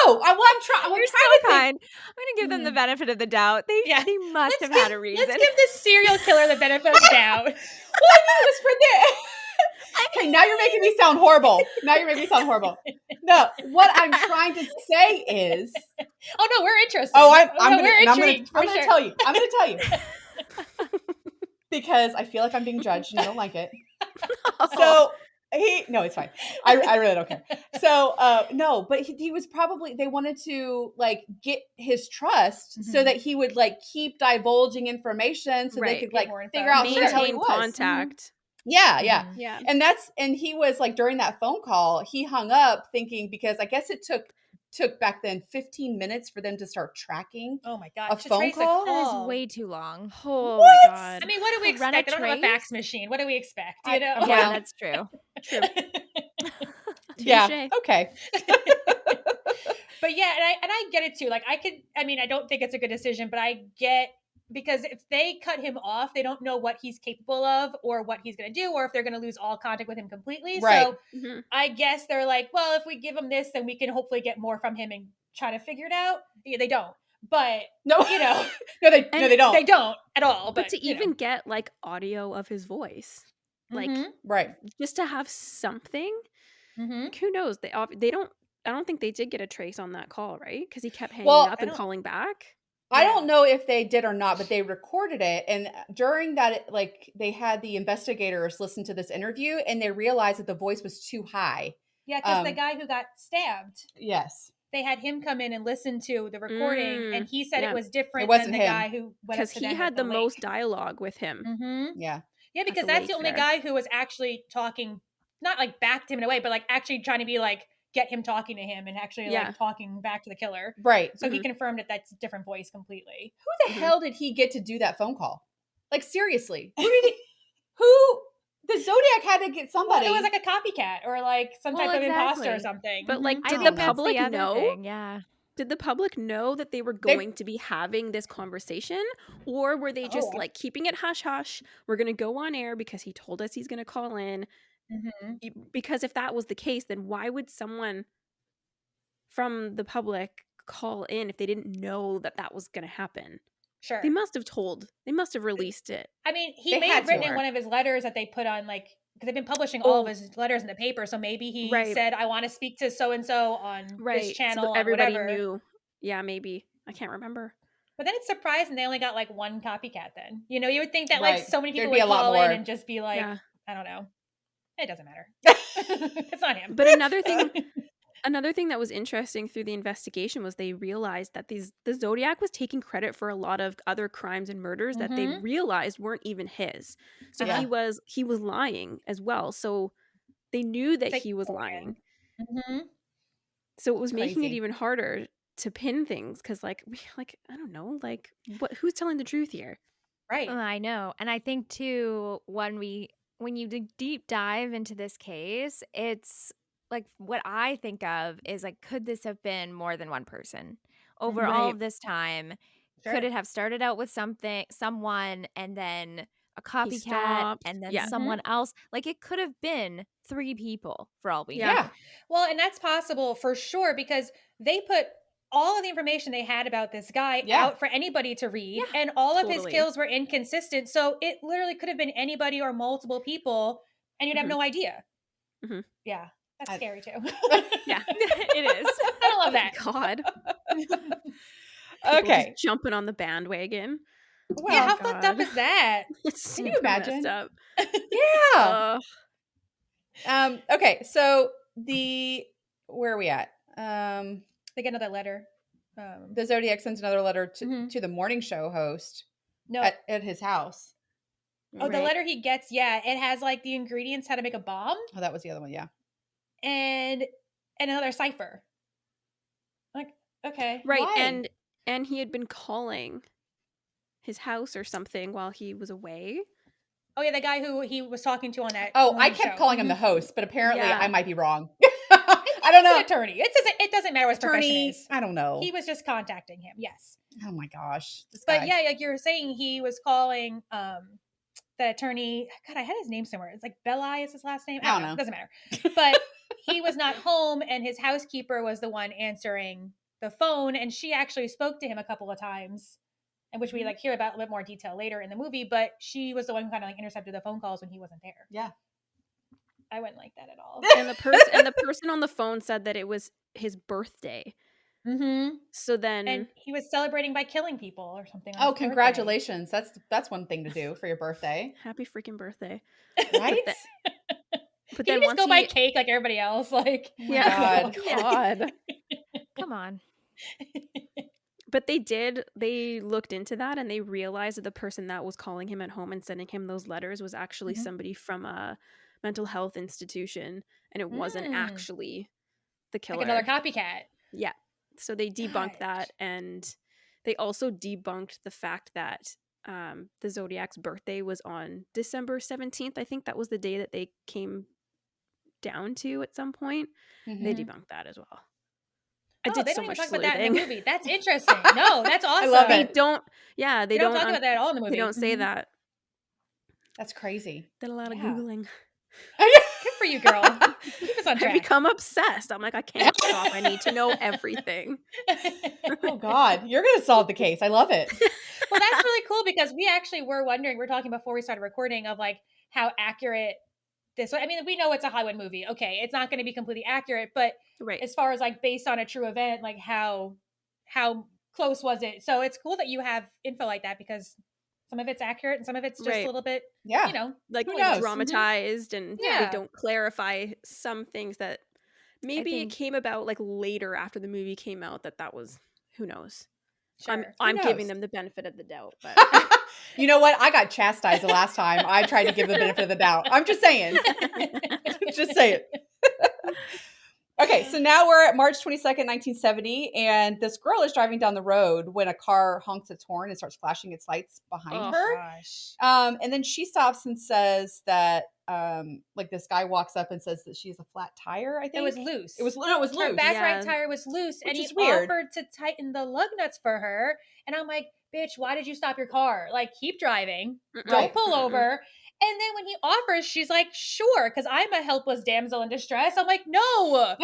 I'm trying You're to so think. kind. I'm gonna give them the benefit of the doubt. They must have had a reason. Let's give this serial killer the benefit of the doubt. Well, I mean, it was for this. Okay, now you're making me sound horrible. No, what I'm trying to say is, Oh no, we're interested. I'm intrigued. going to tell you. I'm going to tell you because I feel like I'm being judged and I don't like it. So no, it's fine. I really don't care. So no, but he was probably, they wanted to like get his trust so that he would like keep divulging information so they could like figure out who the hell he maintain was. contact. Yeah. Yeah. And he was like, during that phone call, he hung up thinking, because I guess it took back then 15 minutes for them to start tracking. Oh my god, a phone call? That is way too long. Oh my god. I mean, what do we Run a expect? They don't have a trace? fax machine. What do we expect? You know? Yeah, Well, that's true. True. Yeah. Touche. Okay. But yeah, and I get it too. Like I don't think it's a good decision, but I get, because if they cut him off, they don't know what he's capable of or what he's going to do, or if they're going to lose all contact with him completely. Right. So I guess they're like, well, if we give him this, then we can hopefully get more from him and try to figure it out. Yeah, they don't. But No, you know, no, they don't. They don't at all. But to even get like audio of his voice, like right, just to have something, who knows? They don't. I don't think they did get a trace on that call, right? Because he kept hanging up and calling back. I don't know if they did or not, but they recorded it. And during that, like, they had the investigators listen to this interview and they realized that the voice was too high. Yeah, because the guy who got stabbed. Yes. They had him come in and listen to the recording, and he said it was different than the guy who went up because to he them had at the lake. most dialogue with him. Yeah. Yeah, because that's the only guy who was actually talking, not like back to him in a way, but like actually trying to be like, get him talking to him and actually like talking back to the killer. Right. So he confirmed that that's a different voice completely. Who the hell did he get to do that phone call? Like, seriously. Who the Zodiac had to get somebody. Well, it was like a copycat or like some type of imposter or something. But like, did the public know? Yeah. Did the public know that they were going to be having this conversation? Or were they just like keeping it hush hush? We're going to go on air because he told us he's going to call in. Because if that was the case, then why would someone from the public call in if they didn't know that that was going to happen? Sure. They must have released it. I mean, he may have written in one of his letters that they put on, like, because they've been publishing all of his letters in the paper. So maybe he said, I want to speak to so-and-so on this channel. So everybody whatever. knew. Yeah, maybe. I can't remember. But then it's surprising they only got like one copycat then. You know, you would think that like Right. so many people There'd be would a lot call more. in and just be like, Yeah. I don't know. It doesn't matter. It's not him. But another thing that was interesting through the investigation was they realized that the Zodiac was taking credit for a lot of other crimes and murders that they realized weren't even his. So Yeah. he was lying as well. So they knew that It's he was like, lying. mm-hmm. So it was making it Crazy. even harder to pin things because, like, I don't know, like, who's telling the truth here? Right. I know. And I think too, when you deep dive into this case, it's like what I think of is like, could this have been more than one person over all Right. of this time? Sure. Could it have started out with someone, and then a He copycat, stopped. and then Yeah. someone else? Like, it could have been 3 people for all we Yeah. know. Yeah. Well, and that's possible for sure because they put all of the information they had about this guy Yeah. out for anybody to read, Yeah, and all of his totally. kills were inconsistent. So it literally could have been anybody or multiple people, and you'd have Mhm. no idea. Mhm. Yeah, that's scary too. Yeah, it is. I love that. God. People Okay. just jumping on the bandwagon. Well, Yeah, how God. fucked up is that? It's Can you super imagine? messed up. Yeah. Ugh. Okay. So where are we at? They get another letter. The Zodiac sends another letter Mhm. to the morning show host No. at his house. Oh, the Right. letter he gets, yeah, it has like the ingredients how to make a bomb Oh, that was the other one. Yeah. and another cipher. Like, okay. Right. Why? And he had been calling his house or something while he was away. Oh yeah, the guy who he was talking to on that. Oh, I morning kept show. calling him the host, but apparently Yeah. I might be wrong. I don't He's know. an attorney. It doesn't matter what his profession Attorney. is. I don't know. He was just contacting him. Yes. Oh my gosh. This But guy. yeah, like you were saying, he was calling the attorney. God, I had his name somewhere. It's like Belli is his last name. I don't know. Doesn't matter. But he was not home, and his housekeeper was the one answering the phone, and she actually spoke to him a couple of times, and which we like hear about a little bit more detail later in the movie. But she was the one who kind of like intercepted the phone calls when he wasn't there. Yeah. I wouldn't like that at all. And the person on the phone said that it was his birthday. Mm-hmm. So then And he was celebrating by killing people or something. On Oh, his birthday. congratulations. That's one thing to do for your birthday. happy freaking birthday. Right? But Can then you just once go buy cake like everybody else? Like, Oh my God. God. Come on. But they looked into that and they realized that the person that was calling him at home and sending him those letters was actually somebody from a mental health institution, and it wasn't actually the killer. like another copycat. Yeah. So they debunked that, and they also debunked the fact that the Zodiac's birthday was on December 17th. I think that was the day that they came down to at some point. Mhm. They debunked that as well. Oh, I did they so don't even much talk sleuthing. about that in the movie. That's interesting. No, that's awesome. love They it. don't. Yeah, They don't talk about that at all in the movie. They don't say that. That's crazy. Did a lot of Yeah. Googling. Good for you, girl. Keep us on I track. become obsessed. I'm like, I can't stop. I need to know everything. Oh God, you're gonna solve the case. I love it. Well, that's really cool because we actually were wondering. We were talking before we started recording of like how accurate this. I mean, we know it's a Hollywood movie. Okay, it's not going to be completely accurate, but Right. as far as like based on a true event, like how close was it? So it's cool that you have info like that because some of it's accurate and some of it's just a little bit, Yeah. you know, Like Who knows? dramatized, and they Yeah. don't clarify some things that maybe think- it came about like later after the movie came out that was, who knows. Sure. I'm Who giving knows? them the benefit of the doubt, but You know what? I got chastised the last time I tried to give the benefit of the doubt. I'm just saying. Just say it. Okay, so now we're at March 22nd, 1970, and this girl is driving down the road when a car honks its horn and starts flashing its lights behind Oh, her. Gosh. And then she stops and says that, like this guy walks up and says that she has a flat tire. I think It was loose. It was Her loose. back Yeah. right tire was loose, and Which he is weird. offered to tighten the lug nuts for her. And I'm like, bitch, why did you stop your car? Like, keep driving. Mm-mm. Don't Right. pull Mm-mm. over. And then when he offers, she's like, sure, because I'm a helpless damsel in distress. I'm like, no,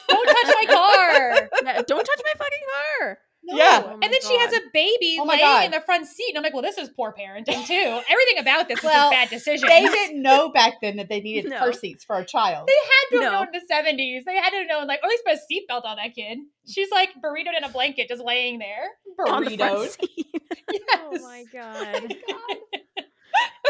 don't touch my car. Yeah, don't touch my fucking car. No. Yeah. Oh And my then she has God. a baby Oh my laying God. in the front seat. And I'm like, well, this is poor parenting too. Everything about this is Well, just bad decisions. They didn't know back then that they needed No. car seats for a child. They had to have No. known in the 70s. They had to have known, like, or at least put a seatbelt on that kid. She's like burritoed in a blanket just laying there. on the front Burritos. seat. Yes. Oh my god.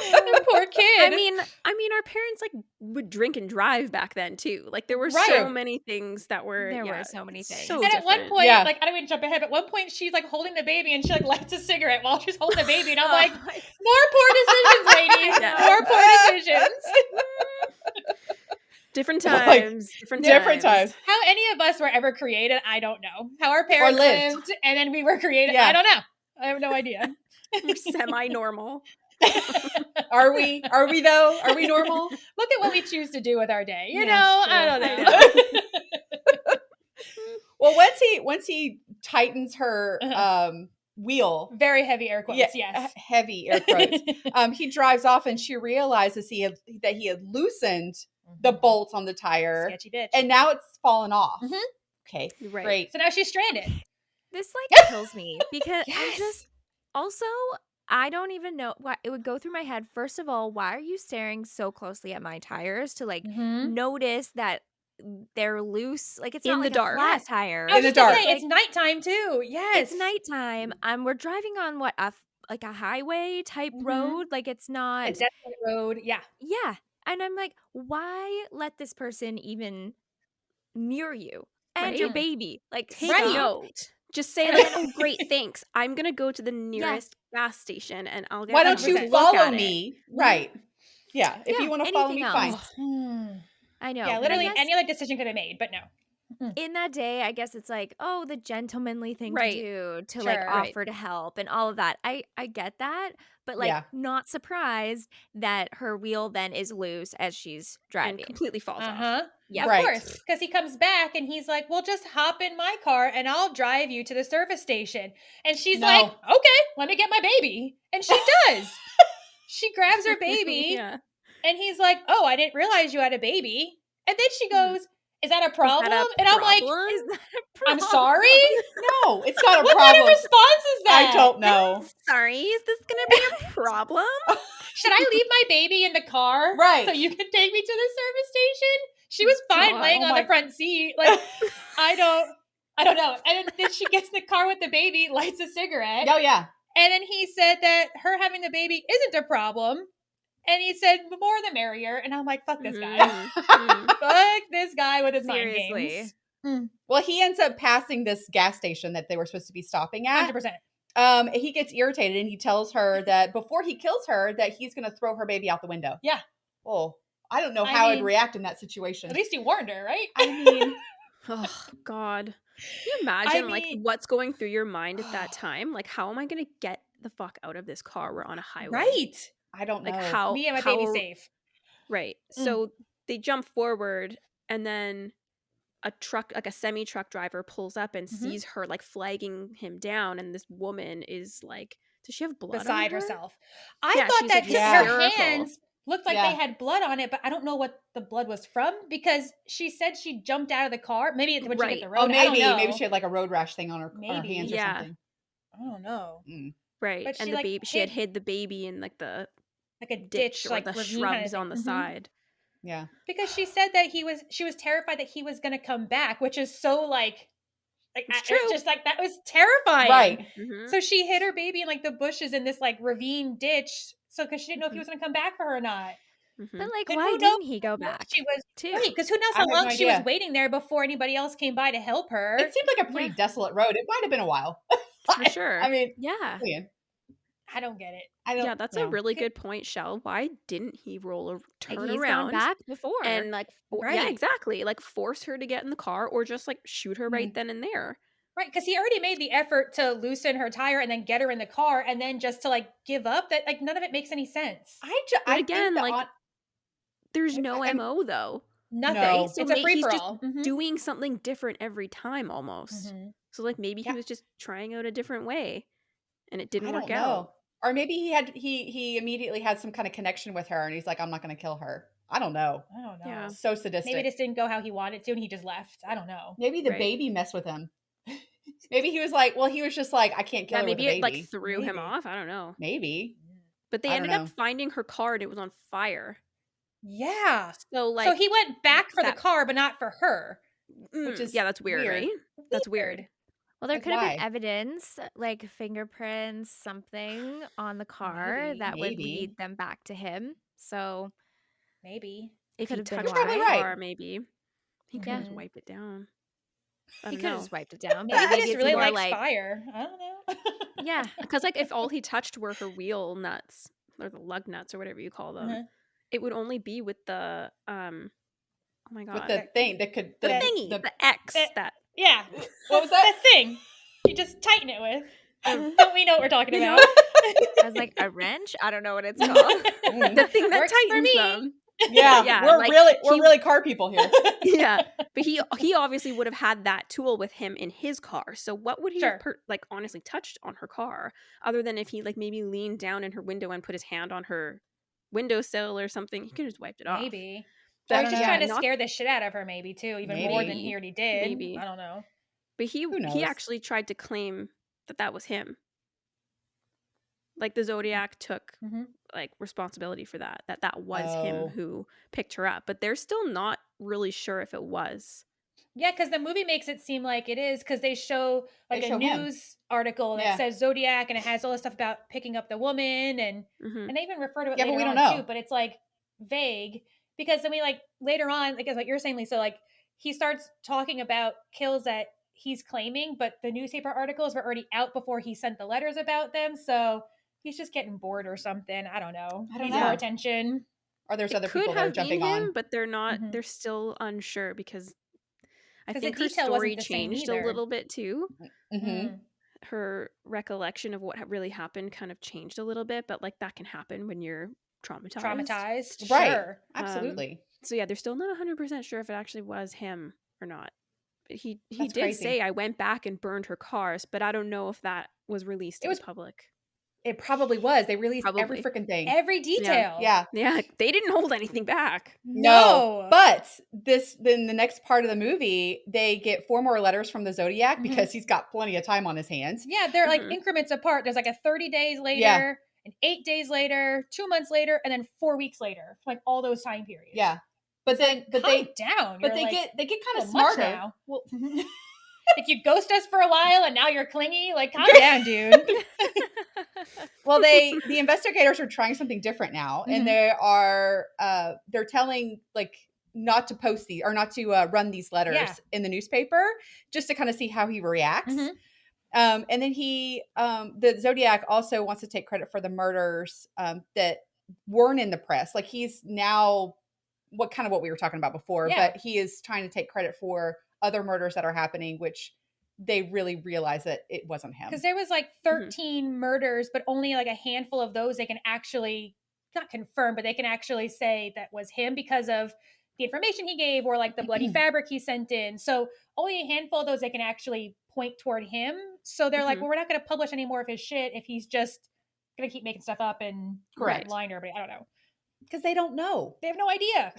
The poor kid. I mean, our parents like would drink and drive back then too. Like there were Right. so many things that were There were so many things. so And at one different. point, Yeah. like I don't even jump ahead, but at one point she's like holding the baby and she like lights a cigarette while she's holding the baby, and I'm like, more poor decisions, lady. Yeah. More poor decisions. Different Like, times. different times. How any of us were ever created, I don't know. How our parents lived. lived and then we were created, Yeah. I don't know. I have no idea. We're semi-normal. Are we? Are we though? Are we normal? Look at what we choose to do with our day. You Yeah, know, true. I don't I know. Well, once he tightens her wheel, Very heavy air quotes, yes. heavy air quotes. He drives off, and she realizes that he had loosened the bolts on the tire, Sketchy bitch. and now it's fallen off. Mhm. Okay, Right. great. So now she's stranded. This like kills me because I'm Yes. just also I don't even know why it would go through my head. First of all, why are you staring so closely at my tires to like notice that they're loose? Like it's In not the like dark. a flat Yes. tire. I was In the just gonna dark. say, it's nighttime too. Yes. It's nighttime. We're driving on what like a highway type road. Like it's A not. desolate road. Yeah. Yeah, and I'm like, why let this person even near you and your Right. baby? Like, Take Right. note. Just say And like, then- "Oh, great, thanks. I'm gonna go to the nearest gas station and I'll get." Why don't someone you to look follow at it." me? Right. Yeah. If Yeah, you want to follow me, anything fine. else. Hmm. I know. Yeah, but literally I guess any other decision could have made, but no. in that day, I guess it's like, oh, the gentlemanly thing Right. to do to like Sure. Right. offer to help and all of that. I get that, but like Yeah. not surprised that her wheel then is loose as she's And driving. completely falls off. Uh-huh. Yeah. Of Right. course. Because he comes back and he's like, well, just hop in my car and I'll drive you to the service station. And she's No. like, okay, let me get my baby. And she does. She grabs her baby Yeah. and he's like, oh, I didn't realize you had a baby. And then she goes, is that a problem? And I'm like, Is that a I'm problem? sorry? No, it's not a What kind of problem. response is that? I don't know. Sorry, is this gonna be a problem? Should I leave my baby in the car? Right. So you can take me to the service station? She was fine God. laying Oh on my- the front seat. Like, I don't know. And then she gets in the car with the baby, lights a cigarette. Oh yeah. And then he said that her having the baby isn't a problem. And he said, the more the merrier. And I'm like, fuck this guy. Mhm. Fuck this guy with his mind Seriously. games. Well, he ends up passing this gas station that they were supposed to be stopping at. 100%. He gets irritated and he tells her that before he kills her, that he's going to throw her baby out the window. Yeah. Oh, I don't know I how I'd mean, react in that situation. At least he warned her, right? I mean, Oh God. Can you imagine like mean- what's going through your mind at that time? Like, how am I gonna get the fuck out of this car? We're on a highway. Right. I don't know. Like how Me and my how, baby safe. Right. So they jump forward and then a truck, like a semi truck driver pulls up and sees her like flagging him down, and this woman is like, does she have blood Beside on her? herself. I Yeah, thought she's, that like, just her hysterical. hands looked like Yeah. they had blood on it, but I don't know what the blood was from because she said she jumped out of the car. Maybe when she hit the Right. road. Oh, I don't know. maybe she had like a road rash thing on her Maybe. hands Yeah. or something. I don't know. Right. But And she, the like, baby, she had hid the baby in like the Like a ditch ditch, or like the ravine kind of shrubs on the thing. side. Yeah. Because she said that she was terrified that he was going to come back, which is so like It's true. just like that was terrifying. Right. Mhm. So she hid her baby in like the bushes in this like ravine ditch. So because she didn't know if he was going to come back for her or not. Mhm. But like, And why who didn't knows he go how long back? She was too. right because who knows I how have long no she was idea. waiting there before anybody else came by to help her. It seemed like a pretty desolate road. It might have been a while. For sure. I mean, Yeah. man, I don't get it. I don't Yeah, that's know. a really good point, Shell. Why didn't he turn He's around gone back before. and like yeah, Right. exactly, like force her to get in the car or just like shoot her right then and there? Right, because he already made the effort to loosen her tire and then get her in the car, and then just to like give up. That like none of it makes any sense. But again, think like there's no I'm- MO though. Nothing. No. It's So a free he's for just all. doing something different every time almost. So like maybe Yeah. he was just trying out a different way and it didn't I work don't out. know. Or maybe he immediately had some kind of connection with her and he's like, I'm not going to kill her. I don't know. I don't know. Yeah. So sadistic. Maybe this didn't go how he wanted to, and he just left. I don't know. Maybe the Right. baby messed with him. Maybe he was like, well, he was just like, I can't kill Yeah, her with maybe a it baby. like threw him Maybe. off. I don't know. Maybe. But they I ended don't up know. finding her car and it was on fire. Yeah. So like So he went back for the that- car, but not for her. which is yeah, that's weird, weird. right? That's weird. Well, there Like, could have been why? evidence, like fingerprints, something on the car Maybe. that would Maybe. lead them back to him. So Maybe. If could he have been You're touched her probably why. right. car, maybe he could Yeah. just wipe it down. I He don't could have know. just wiped it down, Maybe but he maybe just it's really more likes like, fire. I don't know. yeah, Because like if all he touched were her wheel nuts or the lug nuts or whatever you call them, Uh-huh. it would only be with the oh my With god, the thing that could the That- thingy, the the X that- that Yeah. what was that? That thing. You just tighten it with. the Don't we know what we're talking you know about? I was like, a wrench? I don't know what it's called. the thing that Works for tightens me. them. Yeah, Yeah, we're like we're he really car people here. yeah, but he obviously would have had that tool with him in his car. So what would he have Sure. like honestly touched on her car other than if he like maybe leaned down in her window and put his hand on her windowsill or something? He could have just wiped it off. Maybe. I Or don't he's just know. trying to Not scare the shit out of her, maybe too, even more than he Maybe. already did. maybe, I don't know. but Who he knows? actually tried to claim that was him. Like the Zodiac took Mm-hmm. like responsibility for that was him Oh. who picked her up, but they're still not really sure if it was. Yeah, because the movie makes it seem like it is, because they show like They a show him. news article that Yeah. says Zodiac, and it has all this stuff about picking up the woman, and Mhm. they even refer to it Yeah, but later we don't on know. too. But it's like vague, because then we like later on, like as what you're saying, Lisa, like he starts talking about kills that he's claiming, but the newspaper articles were already out before he sent the letters about them. So he's just getting bored or something. I don't know. I don't Needs more know. attention. Or there's It other could people that are have been jumping him, on. but they're not. Mhm. They're still unsure because I 'Cause the think her detail story wasn't the same changed a either. little bit too. Mm-hmm. Mm. Her recollection of what really happened kind of changed a little bit, but like that can happen when you're traumatized. Traumatized. Right. Sure. Absolutely. So yeah, they're still not 100% sure if it actually was him or not. But he That's did crazy. say I went back and burned her cars, but I don't know if that was released It to was the public. It probably was. They released every Probably. freaking thing. Every detail. Yeah. Yeah, they didn't hold anything back. No. But then the next part of the movie, they get 4 more letters from the Zodiac Mhm. because he's got plenty of time on his hands. Yeah, they're like Mhm. increments apart. There's like a 30 days later, Yeah. and 8 days later, 2 months later, and then 4 weeks later. Like all those time periods. Yeah. But then Calm down. but You're they like, get kind of "Oh, much smarter. now." Well, like you ghost us for a while and now you're clingy. Like, calm down, dude. well, the investigators are trying something different now, and Mhm. they're telling like not to post these or not to run these letters Yeah. in the newspaper just to kind of see how he reacts. Mhm. And then the Zodiac also wants to take credit for the murders that weren't in the press. Like he's now what we were talking about before, Yeah. but he is trying to take credit for other murders that are happening, which they really realize that it wasn't him. Because there was like 13 murders, but only like a handful of those they can actually not confirm, but they can actually say that was him because of the information he gave or like the bloody fabric he sent in. So only a handful of those they can actually point toward him. So they're like, Mhm. well, we're not going to publish any more of his shit if he's just going to keep making stuff up and Correct. lying to everybody. I don't know. Because they don't know. They have no idea.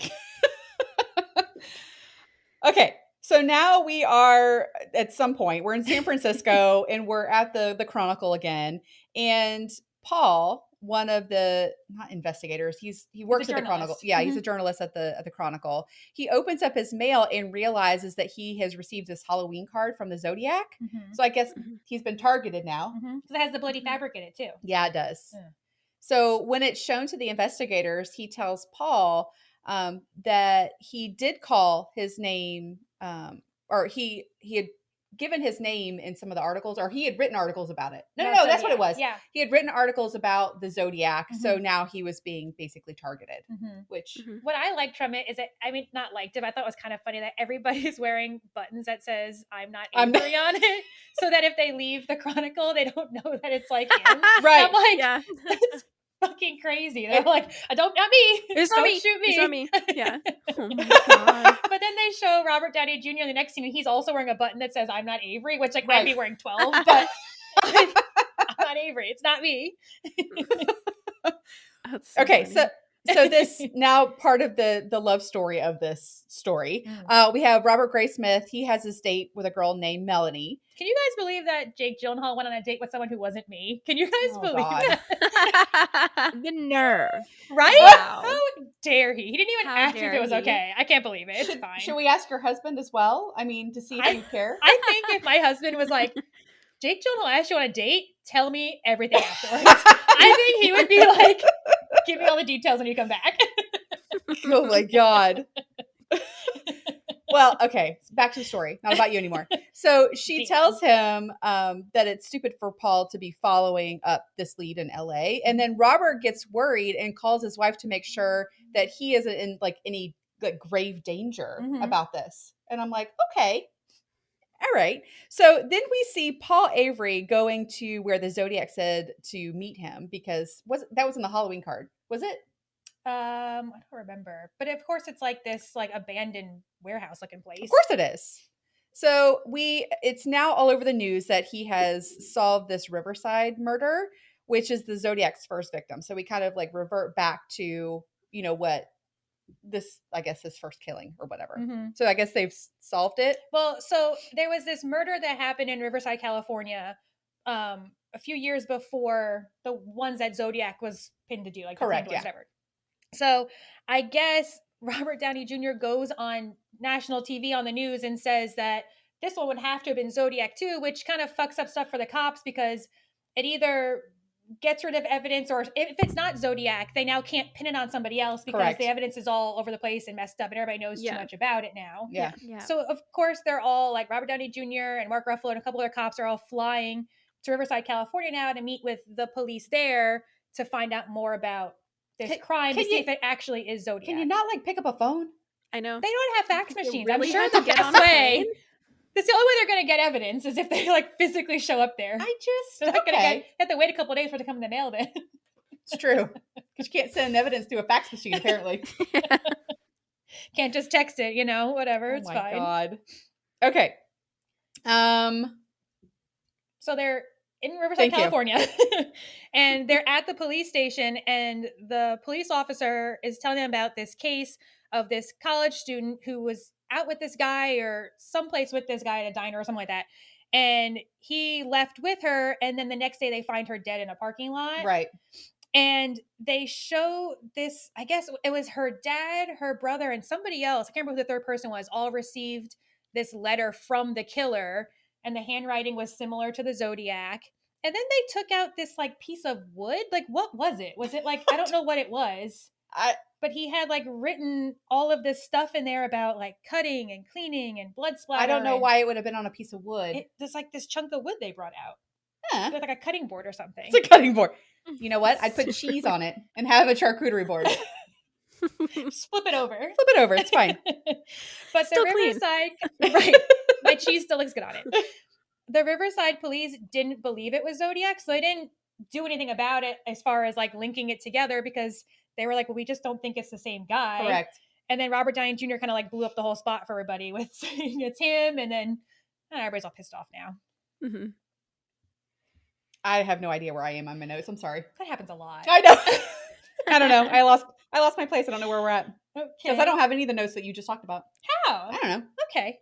Okay. So now we are at some point, we're in San Francisco and we're at the Chronicle again. And Paul, one of the not investigators, he works at the Chronicle. journalist. Yeah, he's a journalist at the Chronicle. He opens up his mail and realizes that he has received this Halloween card from the Zodiac. Mhm. So I guess Mhm. he's been targeted now. Because it has the bloody fabric in it too. Yeah, it does. Yeah. So when it's shown to the investigators, he tells Paul that he did call his name, or he had given his name in some of the articles, or he had written articles about it. No, that's what it was. Yeah. He had written articles about the Zodiac, so Mhm. now he was being basically targeted. Mhm. Which Mhm. What I liked from it is that, I mean, not liked it, but I thought it was kind of funny that everybody's wearing buttons that says "I'm not Avery" on it, so that if they leave the Chronicle, they don't know that it's like him. Right. I'm like, Yeah. that's fucking crazy. They're like, not me. It's not Don't me. shoot me. It's not me. Yeah. Oh my god. But then they show Robert Downey Jr. in the next scene, and he's also wearing a button that says "I'm not Avery," which like I'd be wearing 12, but I'm not Avery. It's not me. That's so okay, funny. so this now part of the love story of this story. We have Robert Graysmith. He has his date with a girl named Melanie. Can you guys believe that Jake Gyllenhaal went on a date with someone who wasn't me? Can you guys believe God. that? The nerve. Right? Wow. How dare he? He didn't even How ask if dare it was he. okay. I can't believe it. It's fine. Should we ask your husband as well? I mean, to see if you care? I think if my husband was like, Jake Gyllenhaal asked you on a date, tell me everything afterwards. I think he would be like, give me all the details when you come back. Oh my God. Well, okay, back to the story. Not about you anymore. So she tells him that it's stupid for Paul to be following up this lead in LA. And then Robert gets worried and calls his wife to make sure that he isn't in like any like grave danger about this. And I'm like, okay. All right. So then we see Paul Avery going to where the Zodiac said to meet him because that was in the Halloween card. Was it? I don't remember. But of course it's like this like abandoned warehouse looking place. Of course it is. So it's now all over the news that he has solved this Riverside murder, which is the Zodiac's first victim. So we kind of like revert back to, you know, what this, I guess, his first killing or whatever. So I guess they've solved it. Well, so there was this murder that happened in Riverside, California, a few years before the ones that Zodiac was pinned to do, like correct, yeah. Whatever. So I guess Robert Downey Jr. goes on national TV on the news and says that this one would have to have been Zodiac too, which kind of fucks up stuff for the cops because it either gets rid of evidence or if it's not Zodiac, they now can't pin it on somebody else because the evidence is all over the place and messed up and everybody knows too much about it now. Yeah. So of course they're all like Robert Downey Jr. and Mark Ruffalo and a couple other cops are all flying to Riverside, California now to meet with the police there to find out more about this crime to see if it actually is Zodiac. Can you not like pick up a phone? I know. They don't have fax machines. Really I'm sure the best way. That's the only way they're going to get evidence is if they like physically show up there. They're not going to have to wait a couple of days for it to come in the mail then. It's true. Because you can't send evidence through a fax machine, apparently. Can't just text it, you know, whatever. It's fine. Oh my God. Okay. So they're in Riverside, California, and they're at the police station, and the police officer is telling them about this case of this college student who was out with this guy or someplace with this guy at a diner or something like that. And he left with her, and then the next day they find her dead in a parking lot. Right. And they show this, I guess it was her dad, her brother, and somebody else, I can't remember who the third person was, all received this letter from the killer, and the handwriting was similar to the Zodiac. And then they took out this like piece of wood. Like, what was it? Was it like, I don't know what it was. But he had like written all of this stuff in there about like cutting and cleaning and blood splatter. I don't know why it would have been on a piece of wood. There's like this chunk of wood they brought out. Huh. With like a cutting board or something. It's a cutting board. You know what? I'd put cheese on it and have a charcuterie board. Just flip it over. Flip it over. It's fine. But still the Riverside, right? My cheese still looks good on it. The Riverside police didn't believe it was Zodiac, so they didn't do anything about it as far as like linking it together because they were like, well, we just don't think it's the same guy. Correct. And then Robert Downey Jr. kind of like blew up the whole spot for everybody with saying it's him, and then everybody's all pissed off now. Mm-hmm. I have no idea where I am on my notes. I'm sorry. That happens a lot. I know. I don't know. I lost my place. I don't know where we're at. Because I don't have any of the notes that you just talked about. How? I don't know. Okay.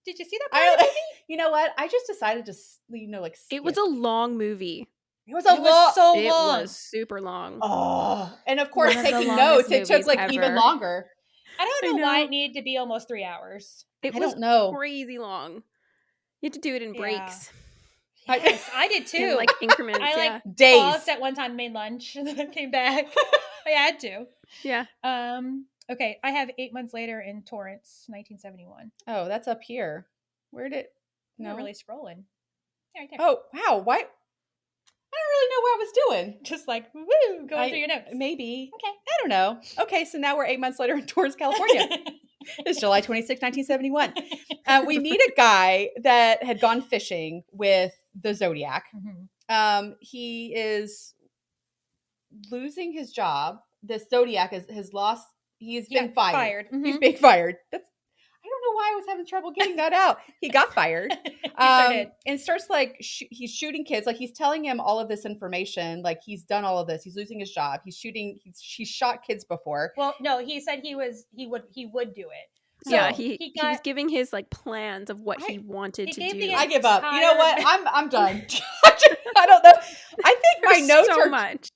Did you see that part of the movie? You know what? I just decided to, like skip. It was a long movie. It was so long. It was super long. Oh. And of course, taking notes, it took like even longer. I don't know why it needed to be almost 3 hours. I don't know. Crazy long. You had to do it in breaks. Yes, I did too. In like increments. I days. Paused at one time, made lunch, and then came back. I had to. Yeah. Okay, I have 8 months later in Torrance, 1971. Oh, that's up here. Where did? No, I'm really scrolling. Yeah, right there. Oh wow! Why? I don't really know what I was doing. Just like woo, going through your notes. Maybe. Okay. I don't know. Okay, so now we're 8 months later in Torrance, California. It's July 26, 1971. We meet a guy that had gone fishing with the Zodiac. Mm-hmm. He is losing his job. The Zodiac has lost. He's been fired. Mm-hmm. He's being fired. I don't know why I was having trouble getting that out. He got fired. And starts like he's shooting kids. Like he's telling him all of this information. Like he's done all of this. He's losing his job. He's shot kids before. Well, no, he said he would do it. So yeah, he was giving his like plans of what he wanted to do. I give up. You know what? I'm done. I don't know. I think my notes so are much.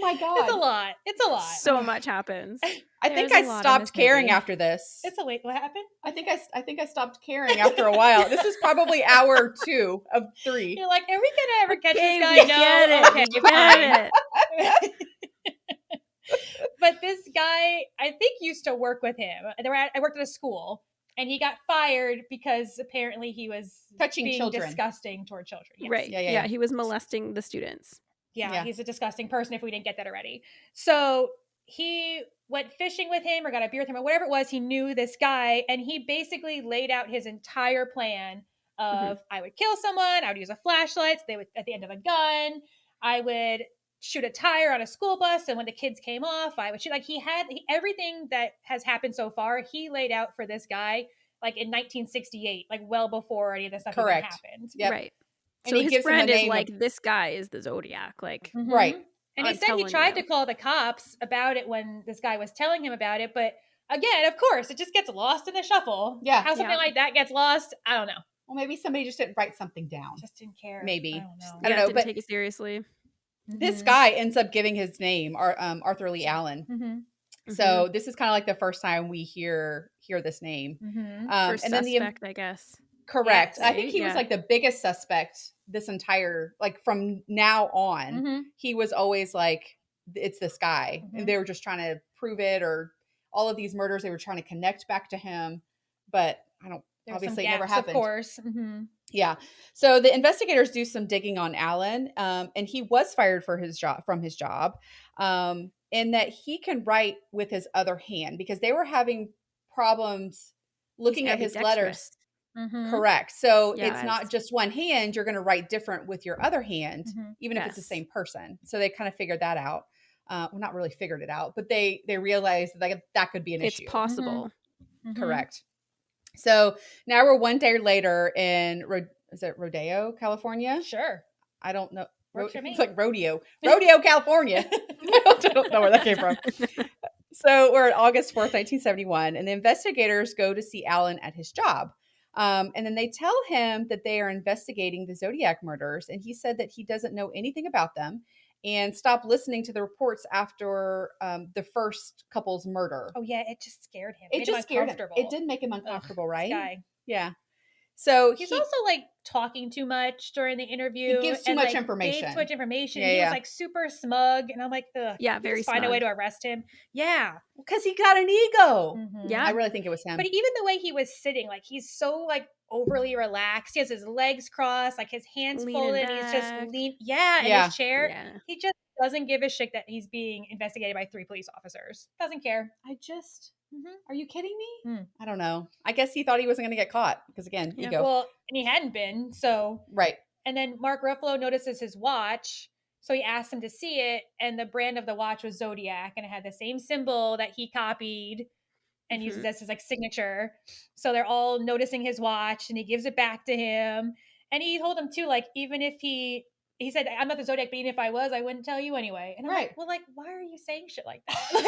my God. It's a lot. It's a lot. So much happens. I think I stopped caring after this. It's a wait. What happened? I think I stopped caring after a while. This is probably hour 2 of 3. You're like, are we gonna ever catch this guy? We No. get it. Okay, We get it. But this guy, I think, used to work with him. I worked at a school, and he got fired because apparently he was Touching being children. disgusting toward children. Yes. Right. Yeah. Yeah, he was molesting the students. Yeah, he's a disgusting person if we didn't get that already. So he went fishing with him or got a beer with him or whatever it was. He knew this guy, and he basically laid out his entire plan of I would kill someone, I would use a flashlight, so they would at the end of a gun, I would shoot a tire on a school bus, and when the kids came off, I would shoot. Like everything that has happened so far, he laid out for this guy like in 1968, like well before any of this stuff even happened. Yep. Right. And so his friend is like, this guy is the Zodiac. Like, right. And he said he tried to call the cops about it when this guy was telling him about it. But again, of course, it just gets lost in the shuffle. Yeah. How something like that gets lost, I don't know. Well, maybe somebody just didn't write something down. Just didn't care. Maybe. I don't know. I don't know, didn't but take it seriously. This guy ends up giving his name, Arthur Lee Allen. So this is kind of like the first time we hear this name. First and suspect, then I guess. Correct. Yes, I think he was like the biggest suspect this entire, like from now on, he was always like, it's this guy. And they were just trying to prove it, or all of these murders, they were trying to connect back to him. But obviously it never happened. Of course. Yeah. So the investigators do some digging on Allen, and he was fired from his job, and that he can write with his other hand because they were having problems looking at his letters. Correct. So it's not just one hand. You're going to write different with your other hand, even if it's the same person. So they kind of figured that out. Well, not really figured it out, but they realized that could be an issue. It's possible. Correct. So now we're one day later in, is it Rodeo, California? Sure. I don't know. It's like Rodeo, California. I don't know where that came from. So we're at August 4th, 1971, and the investigators go to see Allen at his job. And then they tell him that they are investigating the Zodiac murders, and he said that he doesn't know anything about them and stopped listening to the reports after the first couple's murder. Oh, yeah, it just scared him. It just scared him. It did make him uncomfortable, right? Guy. Yeah. So he's also like talking too much during the interview. He gives too much information. Gave too much information. Yeah, he was like super smug, and I'm like, ugh. Yeah, very smug. Find a way to arrest him. Yeah, because he got an ego. Yeah, I really think it was him. But even the way he was sitting, like he's so like overly relaxed. He has his legs crossed, like his hands folded. He's just lean. Yeah, in his chair. Yeah. He just doesn't give a shit that he's being investigated by 3 police officers. Doesn't care. Are you kidding me? I don't know. I guess he thought he wasn't going to get caught because again, ego. Well, and he hadn't been, so. Right. And then Mark Ruffalo notices his watch, so he asked him to see it, and the brand of the watch was Zodiac, and it had the same symbol that he copied and uses as his like signature. So they're all noticing his watch, and he gives it back to him. And he told him too, like, even if he said, I'm not the Zodiac, but even if I was, I wouldn't tell you anyway. And I'm like, well, like, why are you saying shit like that? Like,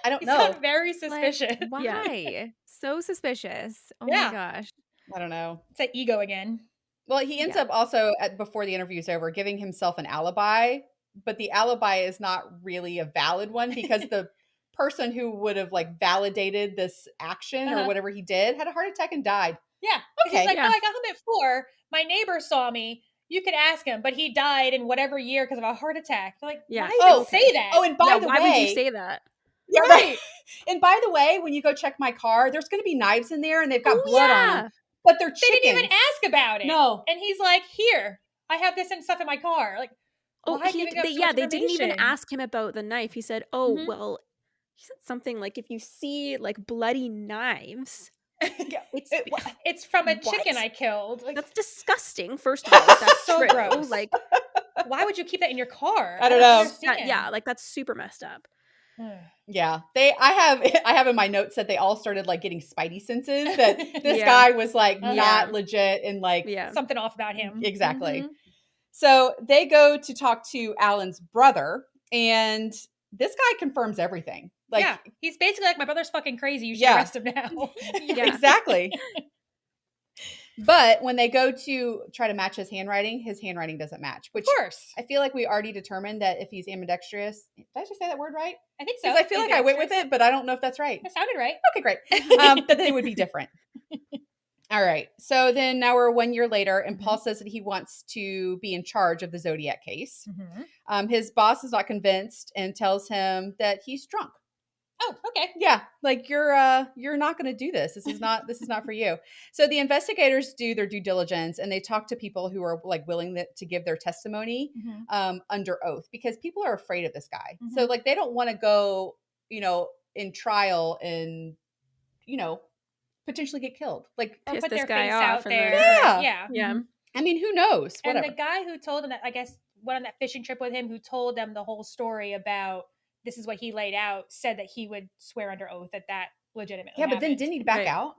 I don't know. He's very suspicious. Like, why? Yeah. So suspicious. Oh my gosh. I don't know. It's that ego again. Well, he ends up also before the interview is over, giving himself an alibi, but the alibi is not really a valid one because the person who would have like validated this action or whatever he did had a heart attack and died. Yeah. Okay. He's like, no, I got him at 4. My neighbor saw me. You could ask him, but he died in whatever year because of a heart attack. They're like, why did you say that? Oh, and by the way, why would you say that? Yeah, right. And by the way, when you go check my car, there's going to be knives in there and they've got blood on them. But they're chickens. They didn't even ask about it. No. And he's like, here, I have this and stuff in my car. Like, they didn't even ask him about the knife. He said, well, he said something like, if you see like bloody knives, it's from a chicken I killed. Like, that's disgusting. First of all, that's so true. Gross. Like, why would you keep that in your car? I don't know. Like that's super messed up. Yeah, I have in my notes that they all started like getting spidey senses that this guy was like not legit and like something off about him. Exactly. So they go to talk to Alan's brother, and this guy confirms everything. Like, he's basically like, my brother's fucking crazy. You should arrest him now. Exactly. But when they go to try to match his handwriting doesn't match. Which, of course, I feel like we already determined that if he's ambidextrous, did I just say that word right? I think so. Because I feel like I went with it, but I don't know if that's right. It sounded right. Okay, great. But they would be different. All right. So then now we're 1 year later, and Paul says that he wants to be in charge of the Zodiac case. His boss is not convinced and tells him that he's drunk. Oh, okay. Yeah, like you're not going to do this. This is not for you. So the investigators do their due diligence, and they talk to people who are like willing to give their testimony under oath, because people are afraid of this guy. So like they don't want to go, in trial and potentially get killed. Like or Piss put this their guy face off out and there. then- Yeah. Yeah. I mean, who knows? Whatever. And the guy who told him that, I guess, went on that fishing trip with him, who told them the whole story about this is what he laid out, said that he would swear under oath that legitimately Yeah, but then happened. didn't he back Right. out?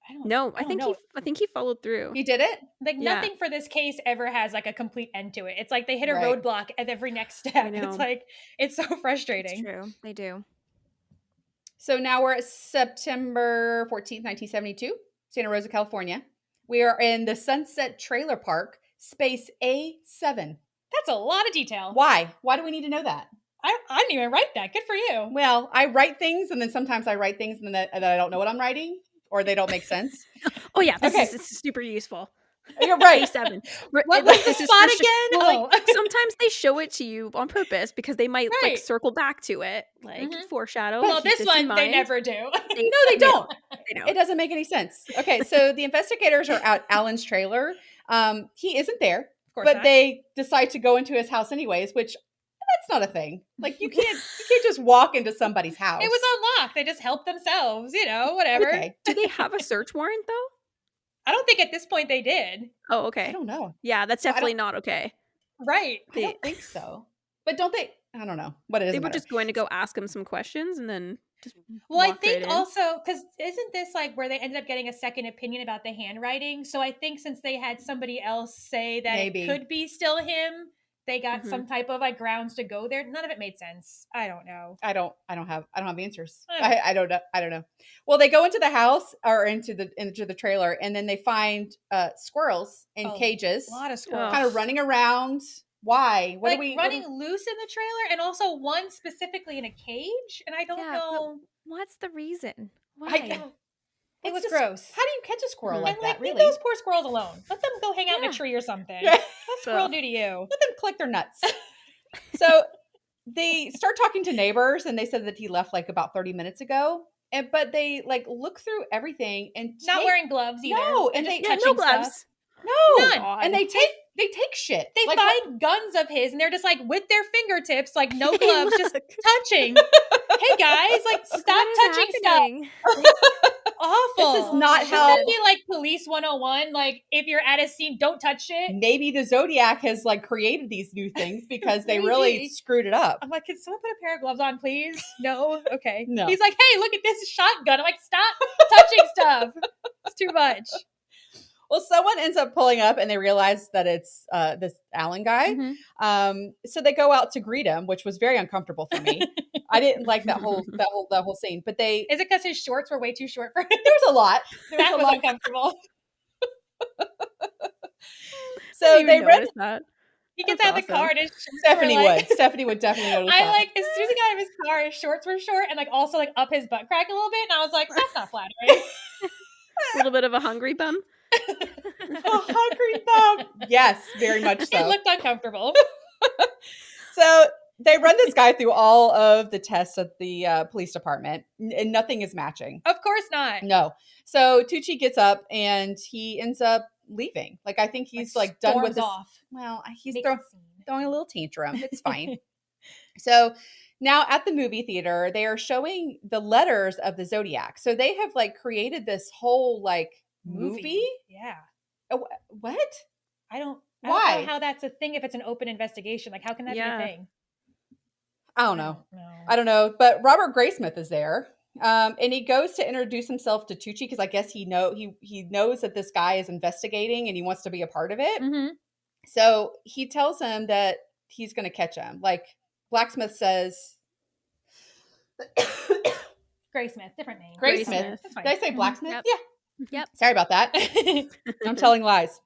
I think he followed through. He did it? Like Yeah. nothing for this case ever has like a complete end to it. It's like they hit a Right. roadblock at every next step. know. It's like, it's so frustrating. It's true. They do. So now we're at September 14th, 1972, Santa Rosa, California. We are in the Sunset Trailer Park, space A7. That's a lot of detail. Why? Why do we need to know that? I didn't even write that. Good for you. Well, I write things, and then sometimes I write things and that I don't know what I'm writing, or they don't make sense. Oh yeah, this Okay. is super useful. You're right. A7. What Like, was the this is spot for again? Well, like, sometimes they show it to you on purpose because they might like Right. circle back to it, like foreshadow. Well, keep this in one they mind. never do. No, they don't. They don't. It doesn't make any sense. Okay, so the investigators are at Alan's trailer. He isn't there, Of course but not. they decide to go into his house anyways, which that's not a thing. Like you can't just walk into somebody's house. It was unlocked. They just helped themselves, whatever. Okay. Do they have a search warrant though? I don't think at this point they did. Oh, okay. I don't know. Yeah, that's definitely not okay. Right. I don't think so. But don't they? I don't know. What it is. They were just going to go ask him some questions and then just Well, I walk think right in. also, because isn't this like where they ended up getting a second opinion about the handwriting? So I think since they had somebody else say that Maybe. it could be still him, they got Mhm. some type of like grounds to go there. None of it made sense. I don't know. I don't have answers. Okay. I don't know. Well, they go into the house or into the trailer, and then they find squirrels in cages, A lot of squirrels. kind of running around. Why? What like are we running loose in the trailer, and also one specifically in a cage, and I don't Yeah, know. What's the reason? Why? It was What's gross. How do you catch a squirrel Mhm. like And that? like, leave Really? those poor squirrels alone. Let them go hang out in a Yeah. tree or something. Yeah. What's squirrel do to you? Let them collect their nuts. So they start talking to neighbors, and they said that he left like about 30 minutes ago. But they like look through everything and Not wearing gloves either. No, and and just they- Yeah, touching no gloves. stuff. no, None. and they take shit. They Like, find guns of his, and they're just like with their fingertips, like no gloves, just touching. Hey guys, like stop What is touching happening? stuff. Awful. This is not Shouldn't how- that be like police 101? Like if you're at a scene, don't touch shit. maybe the Zodiac has like created these new things because they really Maybe. screwed it up. I'm like, can someone put a pair of gloves on, please? No? Okay. No. He's like, hey, look at this shotgun. I'm like, stop touching stuff. It's too much. Well, someone ends up pulling up, and they realize that it's this Alan guy. Mhm. So they go out to greet him, which was very uncomfortable for me. I didn't like that whole scene. But they Is it because his shorts were way too short for him? there was a lot. There That was a was lot. uncomfortable. So You they read. noticed that. He gets That's out of the awesome. car and his shorts Stephanie were like, would. Stephanie would definitely notice I that. like as soon as he got out of his car, his shorts were short and like also like up his butt crack a little bit, and I was like, that's not flattering. A little bit of a hungry bum. A hungry thumb. Yes, very much It so. looked uncomfortable. So they run this guy through all of the tests at the police department, and nothing is matching. Of course not. No. So Tucci gets up, and he ends up leaving. Like I think he's like done with storms this. off. Well, he's Makes a scene. throwing a little tantrum. It's fine. So now at the movie theater, they are showing the letters of the Zodiac. So they have like created this whole like movie. Yeah. What? I don't Why? know how that's a thing if it's an open investigation. Like how can that Yeah. be a thing? I don't know. I don't know. But Robert Graysmith is there. And he goes to introduce himself to Tucci because I guess he knows that this guy is investigating and he wants to be a part of it. Mm-hmm. So he tells him that he's going to catch him. Like Blacksmith says, Graysmith, different name. Graysmith. Graysmith. That's fine. Did I say Mhm. Blacksmith? Yep. Yeah. Yep. Sorry about that. I'm telling lies.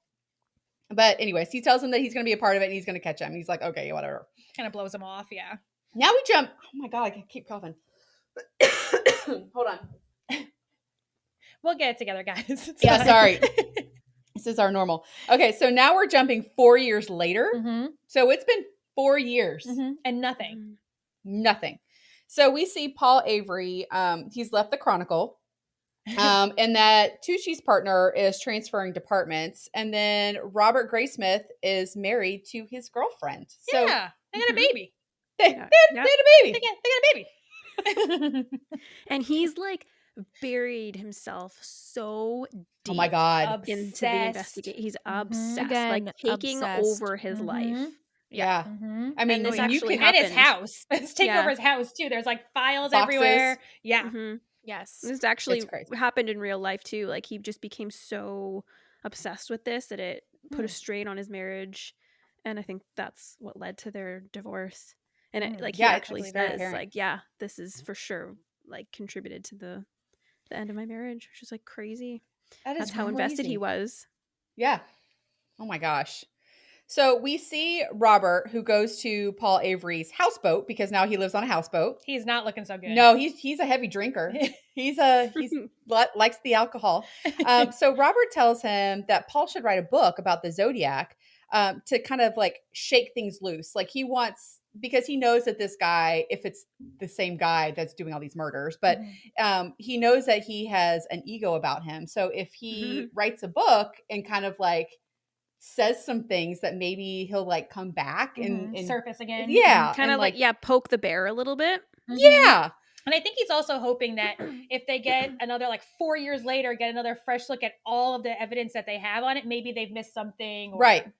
But anyways, he tells him that he's going to be a part of it and he's going to catch him. He's like, okay, whatever. Kind of blows him off. Yeah. Now we jump. Oh my God, I keep coughing. Hold on. We'll get it together, guys. It's Yeah, fine. sorry. This is our normal. Okay, so now we're jumping 4 years later. Mm-hmm. So it's been 4 years. Mm-hmm. And nothing. Nothing. So we see Paul Avery. He's left the Chronicle. And that Tucci's partner is transferring departments. And then Robert Graysmith is married to his girlfriend. So yeah. They got a baby. They had a baby. They got a baby. And he's like buried himself so deep. Oh my God. Into the investigation. He's obsessed. Again, like taking obsessed. over his life. Yeah. Mm-hmm. I mean, And this you actually can, and his house. It's taking Yeah. over his house too. There's like files Boxes. everywhere. Yeah. Mm-hmm. Yes. This actually It's crazy. happened in real life too. Like he just became so obsessed with this that it put a strain on his marriage, and I think that's what led to their divorce. And it, like Yeah, he it's actually very says, apparent. like, yeah, this is for sure like contributed to the end of my marriage, which is like crazy. That's how invested he was. Yeah. Oh my gosh. So we see Robert, who goes to Paul Avery's houseboat because now he lives on a houseboat. He's not looking so good. No, he's a heavy drinker. He's likes the alcohol. So Robert tells him that Paul should write a book about the Zodiac to kind of like shake things loose. Like he wants, because he knows that this guy, if it's the same guy that's doing all these murders, but he knows that he has an ego about him. So if he writes a book and kind of like says some things that maybe he'll like come back and surface again. Yeah. Kind of like, poke the bear a little bit. Yeah. And I think he's also hoping that if they get another, like 4 years later, get another fresh look at all of the evidence that they have on it, maybe they've missed something. Or, right.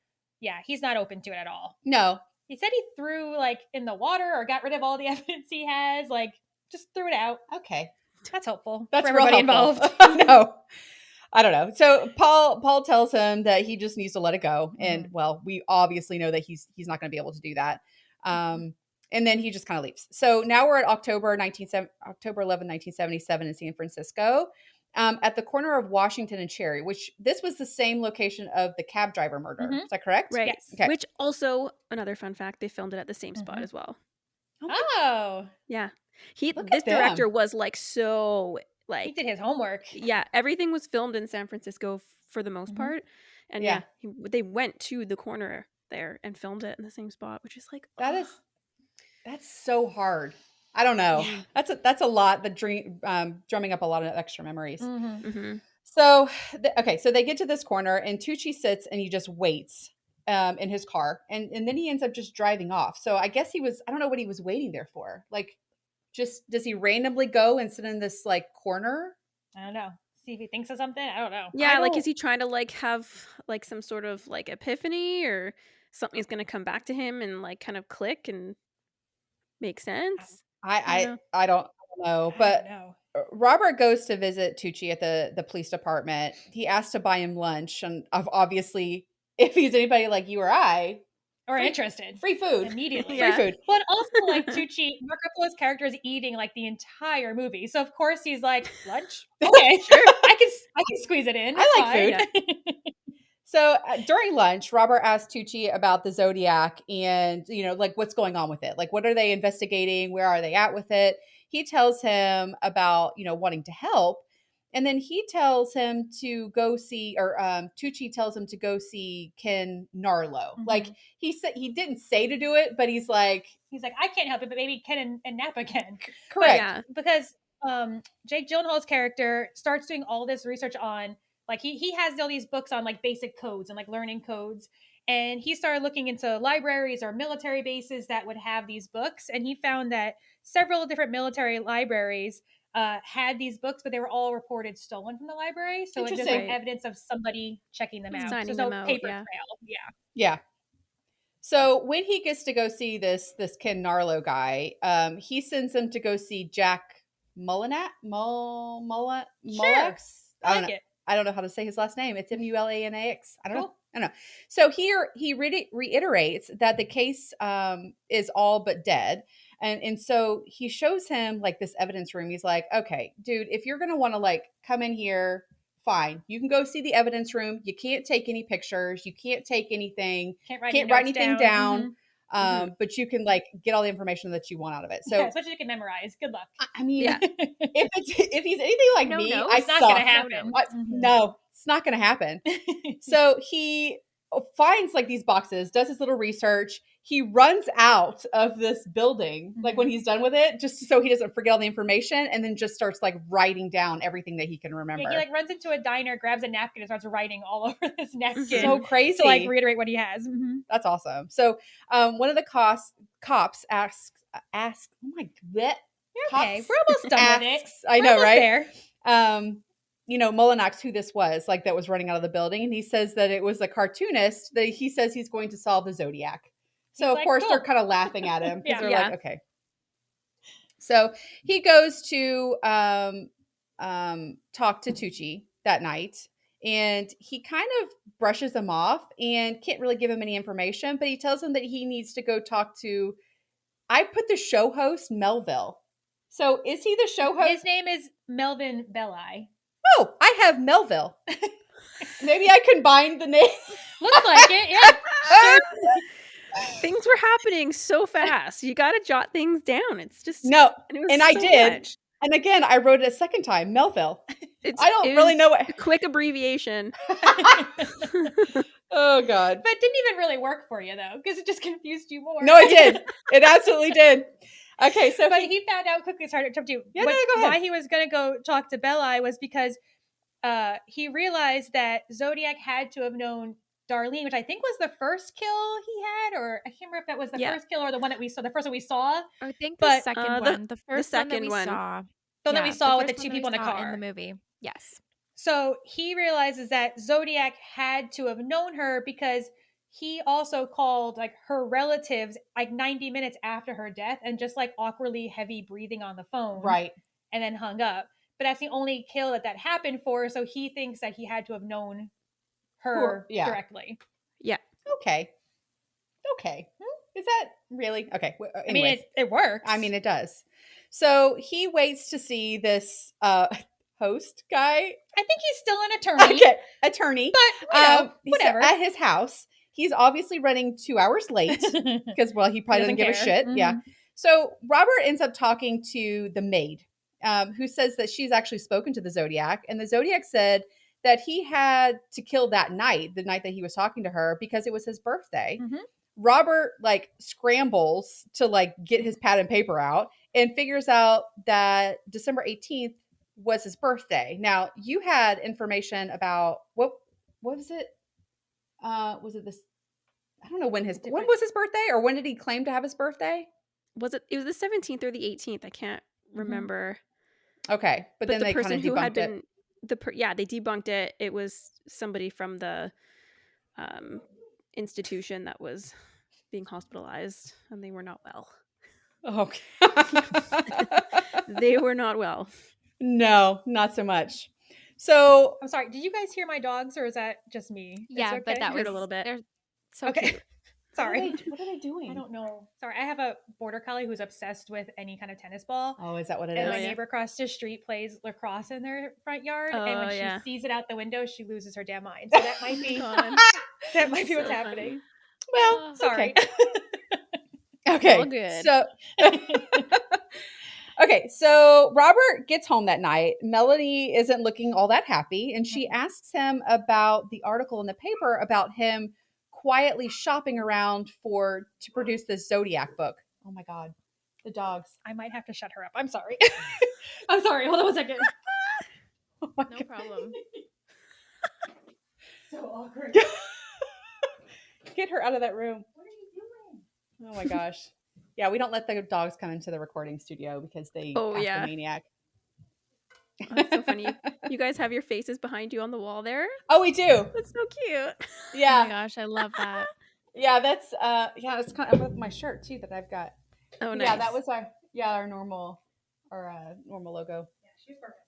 Yeah, he's not open to it at all. No. He said he threw like in the water or got rid of all the evidence he has, like just threw it out. Okay. That's helpful. That's for everybody helpful. involved. No. I don't know. So Paul tells him that he just needs to let it go. And well, we obviously know that he's not going to be able to do that. And then he just kind of leaves. So now we're at October 11, 1977 in San Francisco, at the corner of Washington and Cherry, which this was the same location of the cab driver murder. Is that correct? Right. Yes. Okay. Which also, another fun fact, they filmed it at the same spot as well. Oh. Yeah. This director was like so like he did his homework. Yeah, everything was filmed in San Francisco for the most part, and they went to the corner there and filmed it in the same spot, which is like that's so hard. I don't know. That's a lot. Drumming up a lot of extra memories. So so they get to this corner and Tucci sits and he just waits in his car, and then he ends up just driving off. So I guess I don't know what he was waiting there for. Like, just does he randomly go and sit in this like corner? I don't know. See if he thinks of something. I don't know. Yeah, like is he trying to like have like some sort of like epiphany, or something's gonna come back to him and like kind of click and make sense? I don't know. But Robert goes to visit Tucci at the police department. He asks to buy him lunch, and obviously, if he's anybody like you or I, or interested, free food immediately. Free food. But also, like Tucci, Mark Ruffalo's character is eating like the entire movie, so of course he's like, lunch. Okay, sure, I can squeeze it in. I like food. So during lunch, Robert asked Tucci about the Zodiac and like what's going on with it. Like, what are they investigating? Where are they at with it? He tells him about wanting to help. And then he tells him to go see, or Tucci tells him to go see Ken Narlo. Like he said, he didn't say to do it, but he's like, I can't help it, but maybe Ken and Napa can. Correct. But, because Jake Gyllenhaal's character starts doing all this research on, like he has all these books on like basic codes and like learning codes. And he started looking into libraries or military bases that would have these books. And he found that several different military libraries had these books, but they were all reported stolen from the library. So it's just like evidence of somebody checking them out. Signing There's them no paper out, trail. Yeah. So when he gets to go see this Ken Narlo guy, he sends him to go see Jack Mullinax. Sure. I don't know how to say his last name. It's Mulanax. I don't know. So here he reiterates that the case is all but dead. And so he shows him like this evidence room. He's like, okay, dude, if you're going to want to like come in here, fine. You can go see the evidence room. You can't take any pictures. You can't take anything. Can't write anything down. Mm-hmm. But you can like get all the information that you want out of it. So yeah, especially you can memorize. Good luck. I mean, Yeah. if he's anything like me, it's not going to happen. No, it's not going to happen. So he finds like these boxes, does his little research. He runs out of this building, like when he's done with it, just so he doesn't forget all the information, and then just starts like writing down everything that he can remember. Yeah, he like runs into a diner, grabs a napkin, and starts writing all over this napkin. So crazy. To like reiterate what he has. That's awesome. So one of the cops asks, oh my god. Okay, we're almost done with it. I know, right? There. Mullen asks who this was, like that was running out of the building, and he says that it was a cartoonist that he says he's going to solve the Zodiac. So of course they're kind of laughing at him because they're like, okay. So he goes to talk to Tucci that night, and he kind of brushes him off and can't really give him any information, but he tells him that he needs to go talk to, I put the show host, Melville. So is he the show host? His name is Melvin Belli. Oh, I have Melville. Maybe I combined the name. Looks like it, yeah. Sure. Things were happening so fast. You got to jot things down. It's just no, and I so did. Much. And again, I wrote it a second time, Melville. I don't really know what. A quick abbreviation. Oh God! But it didn't even really work for you though, because it just confused you more. No, it did. It absolutely did. Okay, so but he found out quickly. Sorry to interrupt you. Yeah, no, go ahead. Why he was going to go talk to Belli was because he realized that Zodiac had to have known Darlene, which I think was the first kill he had, or I can't remember if that was the first kill or the one that we saw. The first one we saw. I think the second one. The first one that we saw. The one that we saw with the two people in the car in the movie. Yes. So he realizes that Zodiac had to have known her because he also called like her relatives like 90 minutes after her death and just like awkwardly heavy breathing on the phone. Right. And then hung up. But that's the only kill that happened for. So he thinks that he had to have known her directly. Yeah. Okay. Is that really? Okay. I mean, it works. I mean, it does. So he waits to see this host guy. I think he's still an attorney. Okay, attorney. But, whatever. At his house. He's obviously running 2 hours late because, well, he probably doesn't give a shit. Mm-hmm. Yeah. So Robert ends up talking to the maid, who says that she's actually spoken to the Zodiac. And the Zodiac said that he had to kill that night, the night that he was talking to her, because it was his birthday. Mm-hmm. Robert like scrambles to like get his pad and paper out and figures out that December 18th was his birthday. Now you had information about what was it? Was it this? I don't know when was his birthday, or when did he claim to have his birthday? It was the 17th or the 18th? I can't remember. Okay, but then the they kind of debunked it. They debunked it. It was somebody from the institution that was being hospitalized, and they were not well. Okay. They were not well. No, not so much. So I'm sorry. Did you guys hear my dogs, or is that just me? Yeah, okay? But that was a little bit. They're so cute. Sorry. What are they doing? I don't know. Sorry, I have a border collie who's obsessed with any kind of tennis ball. Oh, is that what it and is? My neighbor across the street plays lacrosse in their front yard, and when she sees it out the window, she loses her damn mind. So that might be what's happening. Well, sorry. Okay. All good. So okay, so Robert gets home that night. Melanie isn't looking all that happy, and she asks him about the article in the paper about him quietly shopping around to produce this Zodiac book. Oh my God, the dogs. I might have to shut her up. I'm sorry. I'm sorry. Hold on 1 second. Oh no problem. So awkward. Get her out of that room. What are you doing? Oh my gosh. Yeah, we don't let the dogs come into the recording studio because they act a maniac. Oh, that's so funny. You guys have your faces behind you on the wall there? Oh, we do. That's so cute. Yeah. Oh my gosh, I love that. Yeah, that's it's kind of with my shirt too that I've got. Oh, nice. Yeah, that was our normal logo. Yeah, she's perfect.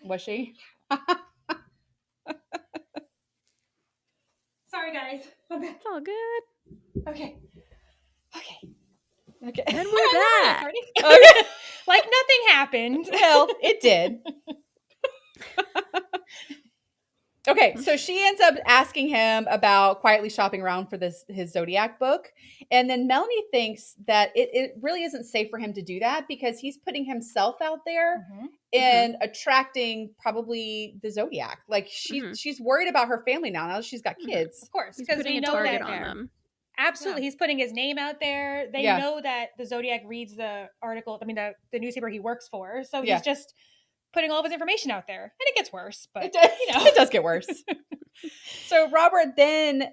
Was she? Sorry, guys. It's all good. Okay. And we're back. Okay. Like nothing happened. Well, it did. Okay, so she ends up asking him about quietly shopping around for his Zodiac book. And then Melanie thinks that it really isn't safe for him to do that because he's putting himself out there and attracting probably the Zodiac. Like she's worried about her family now that she's got kids. Of course, He's because putting we a know target that on them. Absolutely. Yeah. He's putting his name out there. They Yeah. know that the Zodiac reads the article, I mean, the newspaper he works for. So Yeah. he's just putting all of his information out there. And it gets worse, but it does get worse. So Robert then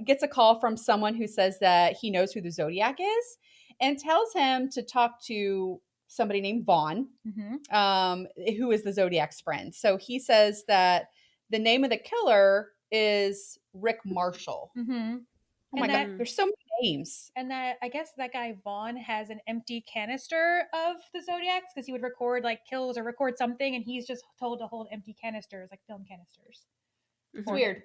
gets a call from someone who says that he knows who the Zodiac is and tells him to talk to somebody named Vaughn, who is the Zodiac's friend. So he says that the name of the killer is Rick Marshall. Oh my God, there's so many names. And that I guess that guy Vaughn has an empty canister of the Zodiacs because he would record like kills or record something, and he's just told to hold empty canisters, like film canisters. It's weird.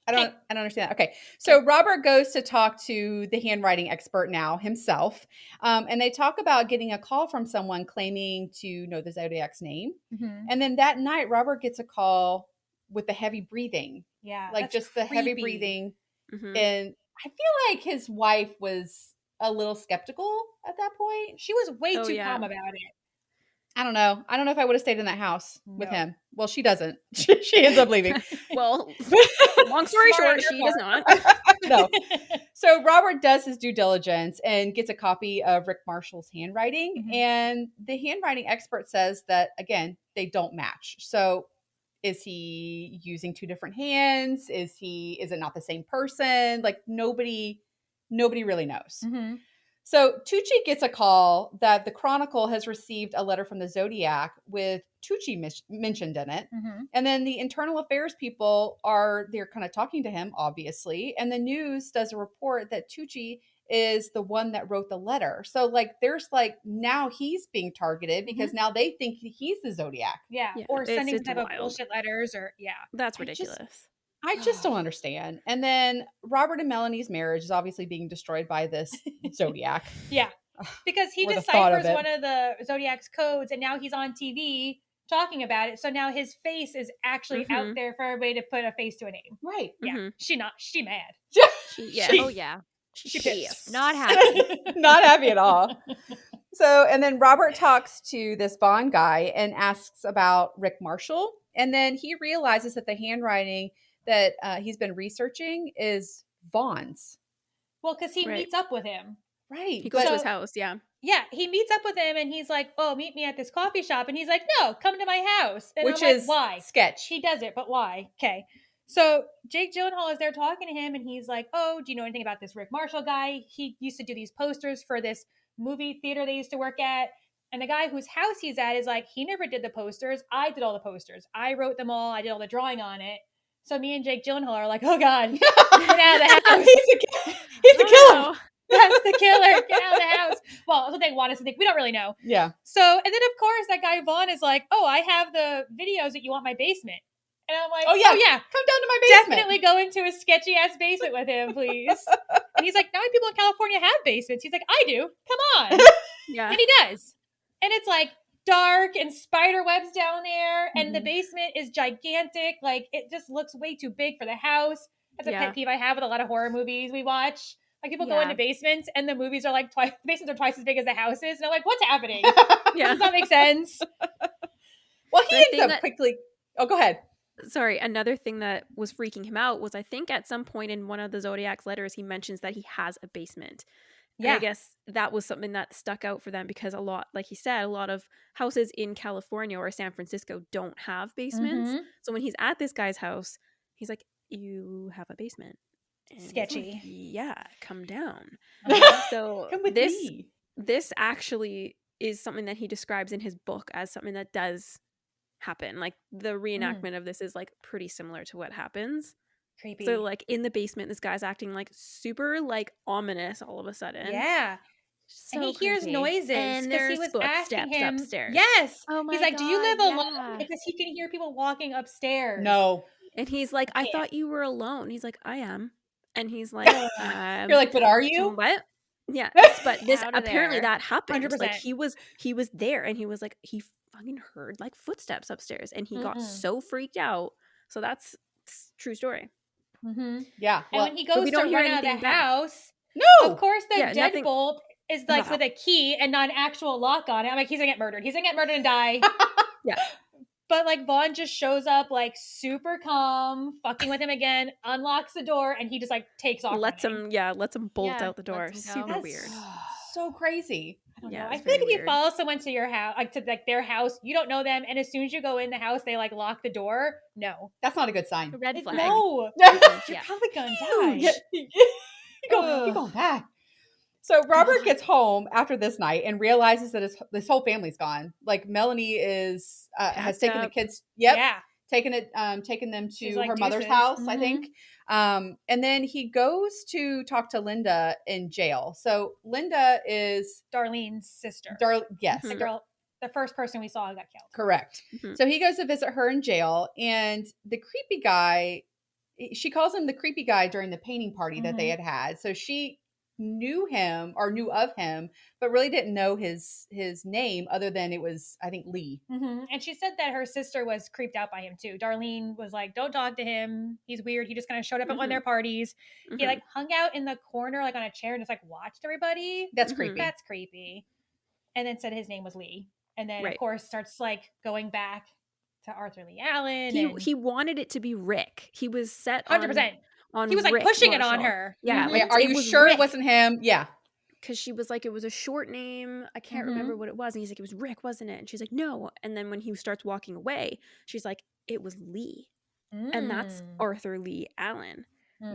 I don't understand that. Okay. So Robert goes to talk to the handwriting expert now himself. And they talk about getting a call from someone claiming to know the Zodiac's name. And then that night, Robert gets a call with the heavy breathing. Yeah. Like just the heavy breathing. And I feel like his wife was a little skeptical at that point. She was way too calm about it. I don't know. I don't know if I would have stayed in that house with him. Well, she doesn't. She ends up leaving. Well, long story short, she does not. No. So Robert does his due diligence and gets a copy of Rick Marshall's handwriting. And the handwriting expert says that, again, they don't match. So is he using two different hands? Is it not the same person? Like nobody really knows. So Tucci gets a call that the Chronicle has received a letter from the Zodiac with Tucci mentioned in it. And then the internal affairs people they're kind of talking to him, obviously. And the news does a report that Tucci is the one that wrote the letter. So like, there's like, now he's being targeted because now they think he's the Zodiac. Yeah. Or sending some type of bullshit letters That's ridiculous. I just don't understand. And then Robert and Melanie's marriage is obviously being destroyed by this Zodiac. Yeah. Because he deciphers one of the Zodiac's codes and now he's on TV talking about it. So now his face is actually out there for everybody to put a face to a name. Right. Yeah. She mad. She's pissed. Not happy. Not happy at all. So, and then Robert talks to this Vaughn guy and asks about Rick Marshall. And then he realizes that the handwriting that he's been researching is Vaughn's. Well, because he meets up with him. Right. He goes to his house, Yeah, he meets up with him and he's like, oh, meet me at this coffee shop. And he's like, no, come to my house. And which I'm is why? Sketch. He does it, but why? Okay. So Jake Gyllenhaal is there talking to him and he's like, oh, do you know anything about this Rick Marshall guy? He used to do these posters for this movie theater they used to work at. And the guy whose house he's at is like, he never did the posters. I did all the posters. I wrote them all. I did all the drawing on it. So me and Jake Gyllenhaal are like, oh God, get out of the house. He's the killer. No. That's the killer. Get out of the house. Well, that's what they want us to think. We don't really know. Yeah. So, and then of course that guy Vaughn is like, oh, I have the videos that you want my basement. And I'm like, oh yeah, come down to my basement. Definitely go into a sketchy ass basement with him, please. And he's like, not many people in California have basements. He's like, I do. Come on. Yeah. And he does. And it's like dark and spider webs down there. And the basement is gigantic. Like it just looks way too big for the house. That's a pet peeve I have with a lot of horror movies we watch. Like people go into basements and the movies are like the basements are twice as big as the houses. And I'm like, what's happening? Does that make sense? Well, he ends up quickly. Oh, go ahead. Sorry, another thing that was freaking him out was I think at some point in one of the Zodiac's letters, he mentions that he has a basement. Yeah. And I guess that was something that stuck out for them because like he said, a lot of houses in California or San Francisco don't have basements. So when he's at this guy's house, he's like, you have a basement. And sketchy. Like, yeah, come down. So come with me. This actually is something that he describes in his book as something that does happen. Like the reenactment of this is like pretty similar to what happens. Creepy. So like in the basement, this guy's acting like super like ominous all of a sudden. Yeah. So and he hears noises because he was asking him upstairs. Yes. Oh my He's like, God, do you live alone? Because he can hear people walking upstairs. No. And he's like, I thought you were alone. He's like, I am. And he's like, you're like, but are you? What? Yeah. But this apparently that happened. 100%. Like he was there and he was like, he fucking heard like footsteps upstairs and he got so freaked out. So that's True story. Yeah. And Well, when he But goes we to don't hear run out of anything the back. house, of no. course the Yeah, nothing. deadbolt is like with a key and not an actual lock on it. I'm like, he's gonna get murdered. He's gonna get murdered and die. Yeah. But like Vaughn just shows up like super calm, fucking with him again, unlocks the door, and he just like takes off. Lets running. him bolt Yeah, out the door. lets him go. Super That's weird. So crazy. I don't Yeah, know. it's I feel like very if you weird. follow someone to your house, like to like their house, you don't know them, and as soon as you go in the house, they like lock the door. No, That's not a good sign. Red flag. no, Yeah. you're Yeah. probably gonna die. You're going back. So Robert gets home after this night and realizes that this whole family's gone. Like Melanie has Packed taken the up. kids. Yep. Yeah. Taken them She's to like, her mother's "Deuces." house, I think. And then he goes to talk to Linda in jail. So Linda is Darlene's sister. yes, The girl, the first person we saw who got killed. correct. Mhm. So he goes to visit her in jail, and the creepy guy, she calls him the creepy guy during the painting party that they had. So she knew him or knew of him, but really didn't know his name other than it was, I think, Lee. And she said that her sister was creeped out by him too. Darlene was like, "Don't talk to him. He's weird. He just kind of showed up at one of their parties. He like hung out in the corner, like on a chair, and just like watched everybody. That's creepy. That's creepy." And then said his name was Lee, and then Right. of course starts like going back to Arthur Lee Allen. He wanted it to be Rick. He was set 100%. on He was like Rick pushing it on Marshall. her. Yeah, like Are it you was sure Rick. it wasn't him? Yeah. Because she was like, it was a short name. I can't remember what it was. And he's like, it was Rick, wasn't it? And she's like, no. And then when he starts walking away, she's like, it was Lee. And that's Arthur Lee Allen.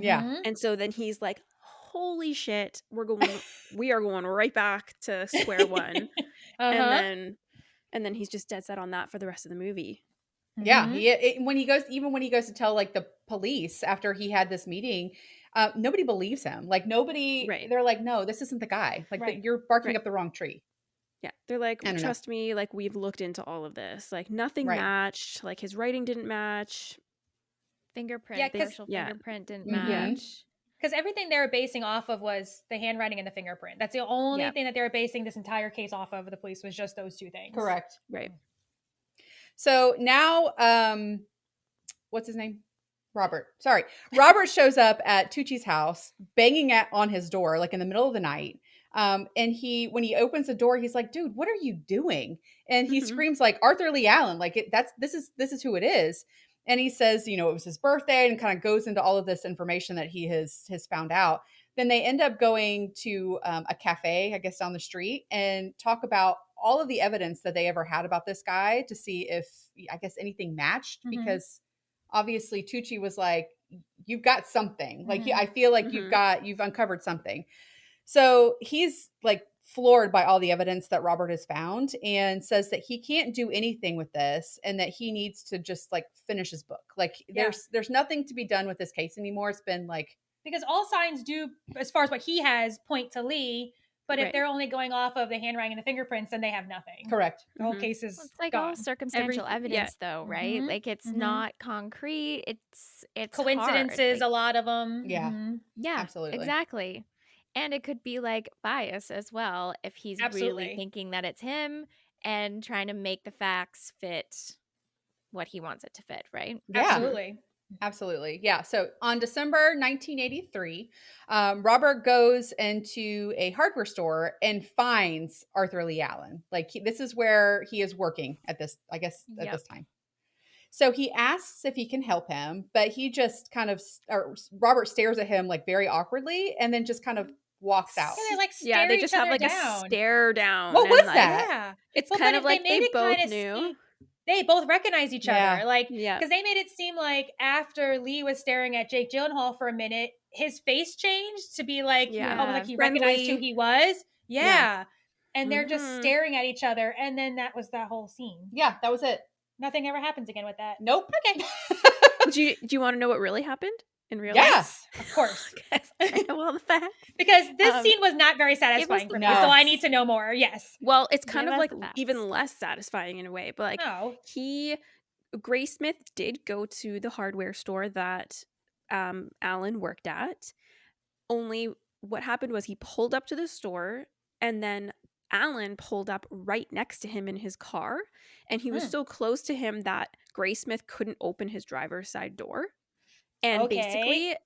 Yeah. And so then he's like, holy shit, we are going right back to square one. And then he's just dead set on that for the rest of the movie. Yeah. When he goes to tell like the police after he had this meeting, nobody believes him. Like nobody, they're like, no, this isn't the guy. Like you're barking up the wrong tree. Yeah. They're like, trust me, like we've looked into all of this. Like nothing matched. Like his writing didn't match. Fingerprint. Fingerprint didn't match. Because everything they were basing off of was the handwriting and the fingerprint. That's the only thing that they were basing this entire case off of. The police was just those two things. Correct. Right. So now, what's his name? Robert. Sorry. Robert shows up at Tucci's house, banging on his door, like in the middle of the night. And when he opens the door, he's like, dude, what are you doing? And he screams like Arthur Lee Allen. Like this is who it is. And he says, it was his birthday, and kind of goes into all of this information that he has found out. Then they end up going to a cafe, I guess, down the street, and talk about all of the evidence that they ever had about this guy to see if, I guess, anything matched. Because obviously Tucci was like, you've got something. Like, I feel like you've uncovered something. So he's like floored by all the evidence that Robert has found, and says that he can't do anything with this, and that he needs to just like finish his book. Like there's nothing to be done with this case anymore. It's been like, because all signs do, as far as what he has, point to Lee. But if they're only going off of the handwriting and the fingerprints, then they have nothing. Correct. The whole case is it's like gone. all circumstantial evidence, though, right? Like it's not concrete. It's coincidences. Hard. A lot of them. Yeah. Yeah. Absolutely. Exactly. And it could be like bias as well if he's really thinking that it's him and trying to make the facts fit what he wants it to fit, right? Yeah. Absolutely. Yeah. So on December 1983, Robert goes into a hardware store and finds Arthur Lee Allen. Like this is where he is working at this time. So he asks if he can help him, but he just kind of, Robert stares at him like very awkwardly and then just kind of walks out. Yeah, they like stare they just have like down. a stare down. What was like, that? Yeah. It's kind of like they both knew. They both recognize each other. Like, yeah. Because they made it seem like after Lee was staring at Jake Gyllenhaal for a minute, his face changed to be like, almost like he recognized who he was. Yeah. And they're just staring at each other. And then that was that whole scene. Yeah, that was it. Nothing ever happens again with that. Nope. Okay. Do you want to know what really happened in real life? Yes, of course. I know all the facts. Because this scene was not very satisfying for me, so I need to know more. Yes. Well, it's kind of like even less satisfying in a way, but like Gray Smith did go to the hardware store that Alan worked at. Only what happened was he pulled up to the store, and then Alan pulled up right next to him in his car, and he was so close to him that Gray Smith couldn't open his driver's side door. And Okay. basically,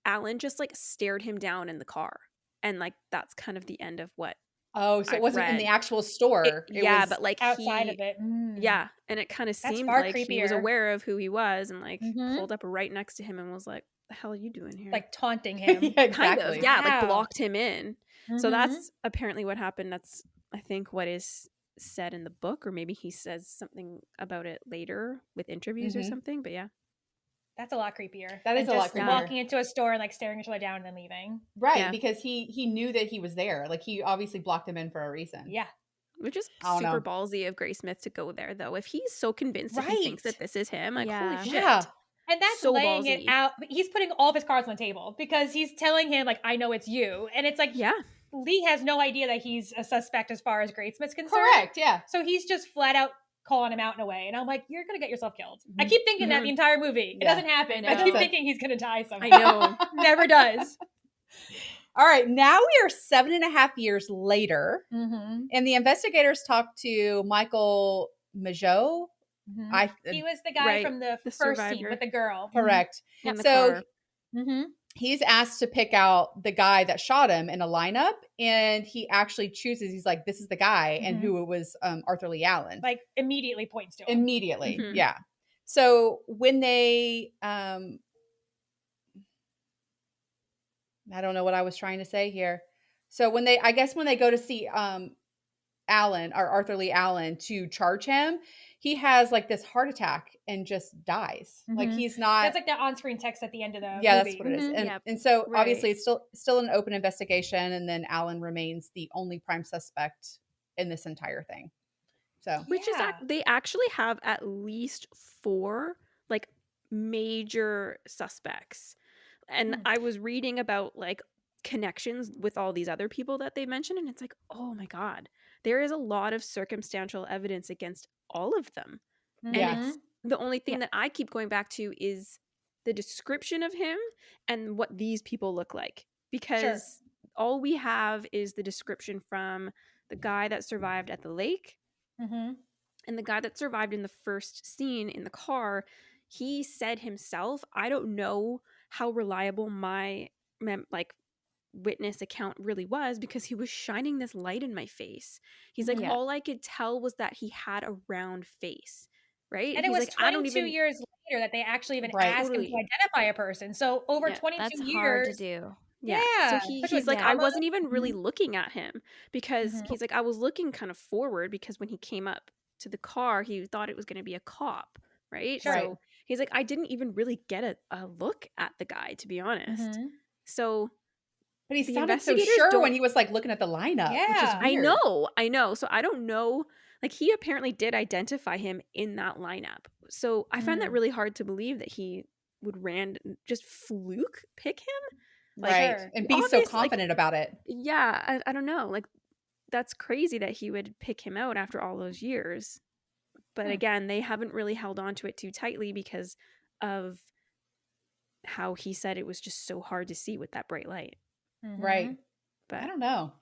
Alan just like stared him down in the car. And like that's kind of the end of what Oh, so it I've wasn't in the read. actual store. It Yeah, was but like Outside of he, it. yeah, and it kind of That's seemed far like he was creepier. aware of who he was and like Mm-hmm. pulled up right next to him and was like, "The hell are you doing here?" Like taunting yeah, him. Kind of, exactly. yeah, like Wow. blocked him in. So Mm-hmm. that's apparently what happened. That's I think what is said in the book, or maybe he says something about it later with interviews or Hmm. something. But yeah, That's a lot creepier That than is a lot just yeah, creepier. walking into a store and like staring each other down and then leaving. Right, yeah. because he knew that he was there. Like he obviously blocked him in for a reason. Yeah. Which is I don't super know. ballsy of Gray Smith to go there, though. If he's so convinced that he thinks that Right. this is him, like, holy Yeah. Yeah. shit. And that's So laying it ballsy. out. He's putting all of his cards on the table because he's telling him, like, I know it's you. And it's like Yeah. Lee has no idea that he's a suspect as far as Gradesmith's concerned. Correct. Yeah. So he's just flat out calling him out in a way. And I'm like, you're going to get yourself killed. I Mhm. keep thinking that Hmm. the entire movie. It Yeah. doesn't happen. I I keep know. thinking he's going to die I somehow. know. Never does. All right. Now we are 7.5 years later, Mm-hmm. and the investigators talked to Michael Majot. Mm-hmm. I He was the guy Right. from the The first scene survivor with the girl. correct. in the So car. Mm-hmm. he's asked to pick out the guy that shot him in a lineup, and he actually chooses. He's like, "This is the guy," and Mhm. who it was, Arthur Lee Allen. Like immediately points to him. Immediately, Mhm. yeah. So when they, I don't know what I was trying to say here. So when they, I guess when they go to see Allen or Arthur Lee Allen to charge him, he has like this heart attack and just dies. Like Mhm. he's not. That's like the on-screen text at the end of the Yeah, movie. that's what it is. Mhm. And Yep. and so Right. obviously it's still an open investigation, and then Allen remains the only prime suspect in this entire thing. So Which is, Yeah. they actually have at least 4 like major suspects. And Hmm. I was reading about like connections with all these other people that they mentioned, and it's like, oh my God, there is a lot of circumstantial evidence against all of them. And yeah, Mhm. it's the only thing Yeah. that I keep going back to is the description of him and what these people look like. Sure. Because all we have is the description from the guy that survived at the lake Mhm. and the guy that survived in the first scene in the car. He said himself, I don't know how reliable my like witness account really was because he was shining this light in my face. He's like, Mhm. Yeah. all I could tell was that he had a round face, right? And it He's was like, I don't 22 even years later that they actually even right. asked him to totally. identify a person. So over Yeah. 22 That's hard to years. do. Yeah. So Yeah. Especially he's with like, I Yeah. trauma. wasn't even really Mhm. looking at him because Mhm. he's like, I was looking kind of forward because when he came up to the car, he thought it was going to be a cop, right? Sure. Right. So he's like, I didn't even really get a look at the guy, to be honest. Mhm. So But he the sounded so investigators sure when don't. he was like looking at the lineup, which is Yeah. weird. I know. So I don't know. Like he apparently did identify him in that lineup. So I find that Mhm. really hard to believe that he would just fluke pick him. Like Right. Sure. And be so obvious, like confident about it. yeah, I don't know. Like that's crazy that he would pick him out after all those years. But Hmm. again, they haven't really held on to it too tightly because of how he said it was just so hard to see with that bright light. Right. Mhm. I But don't know.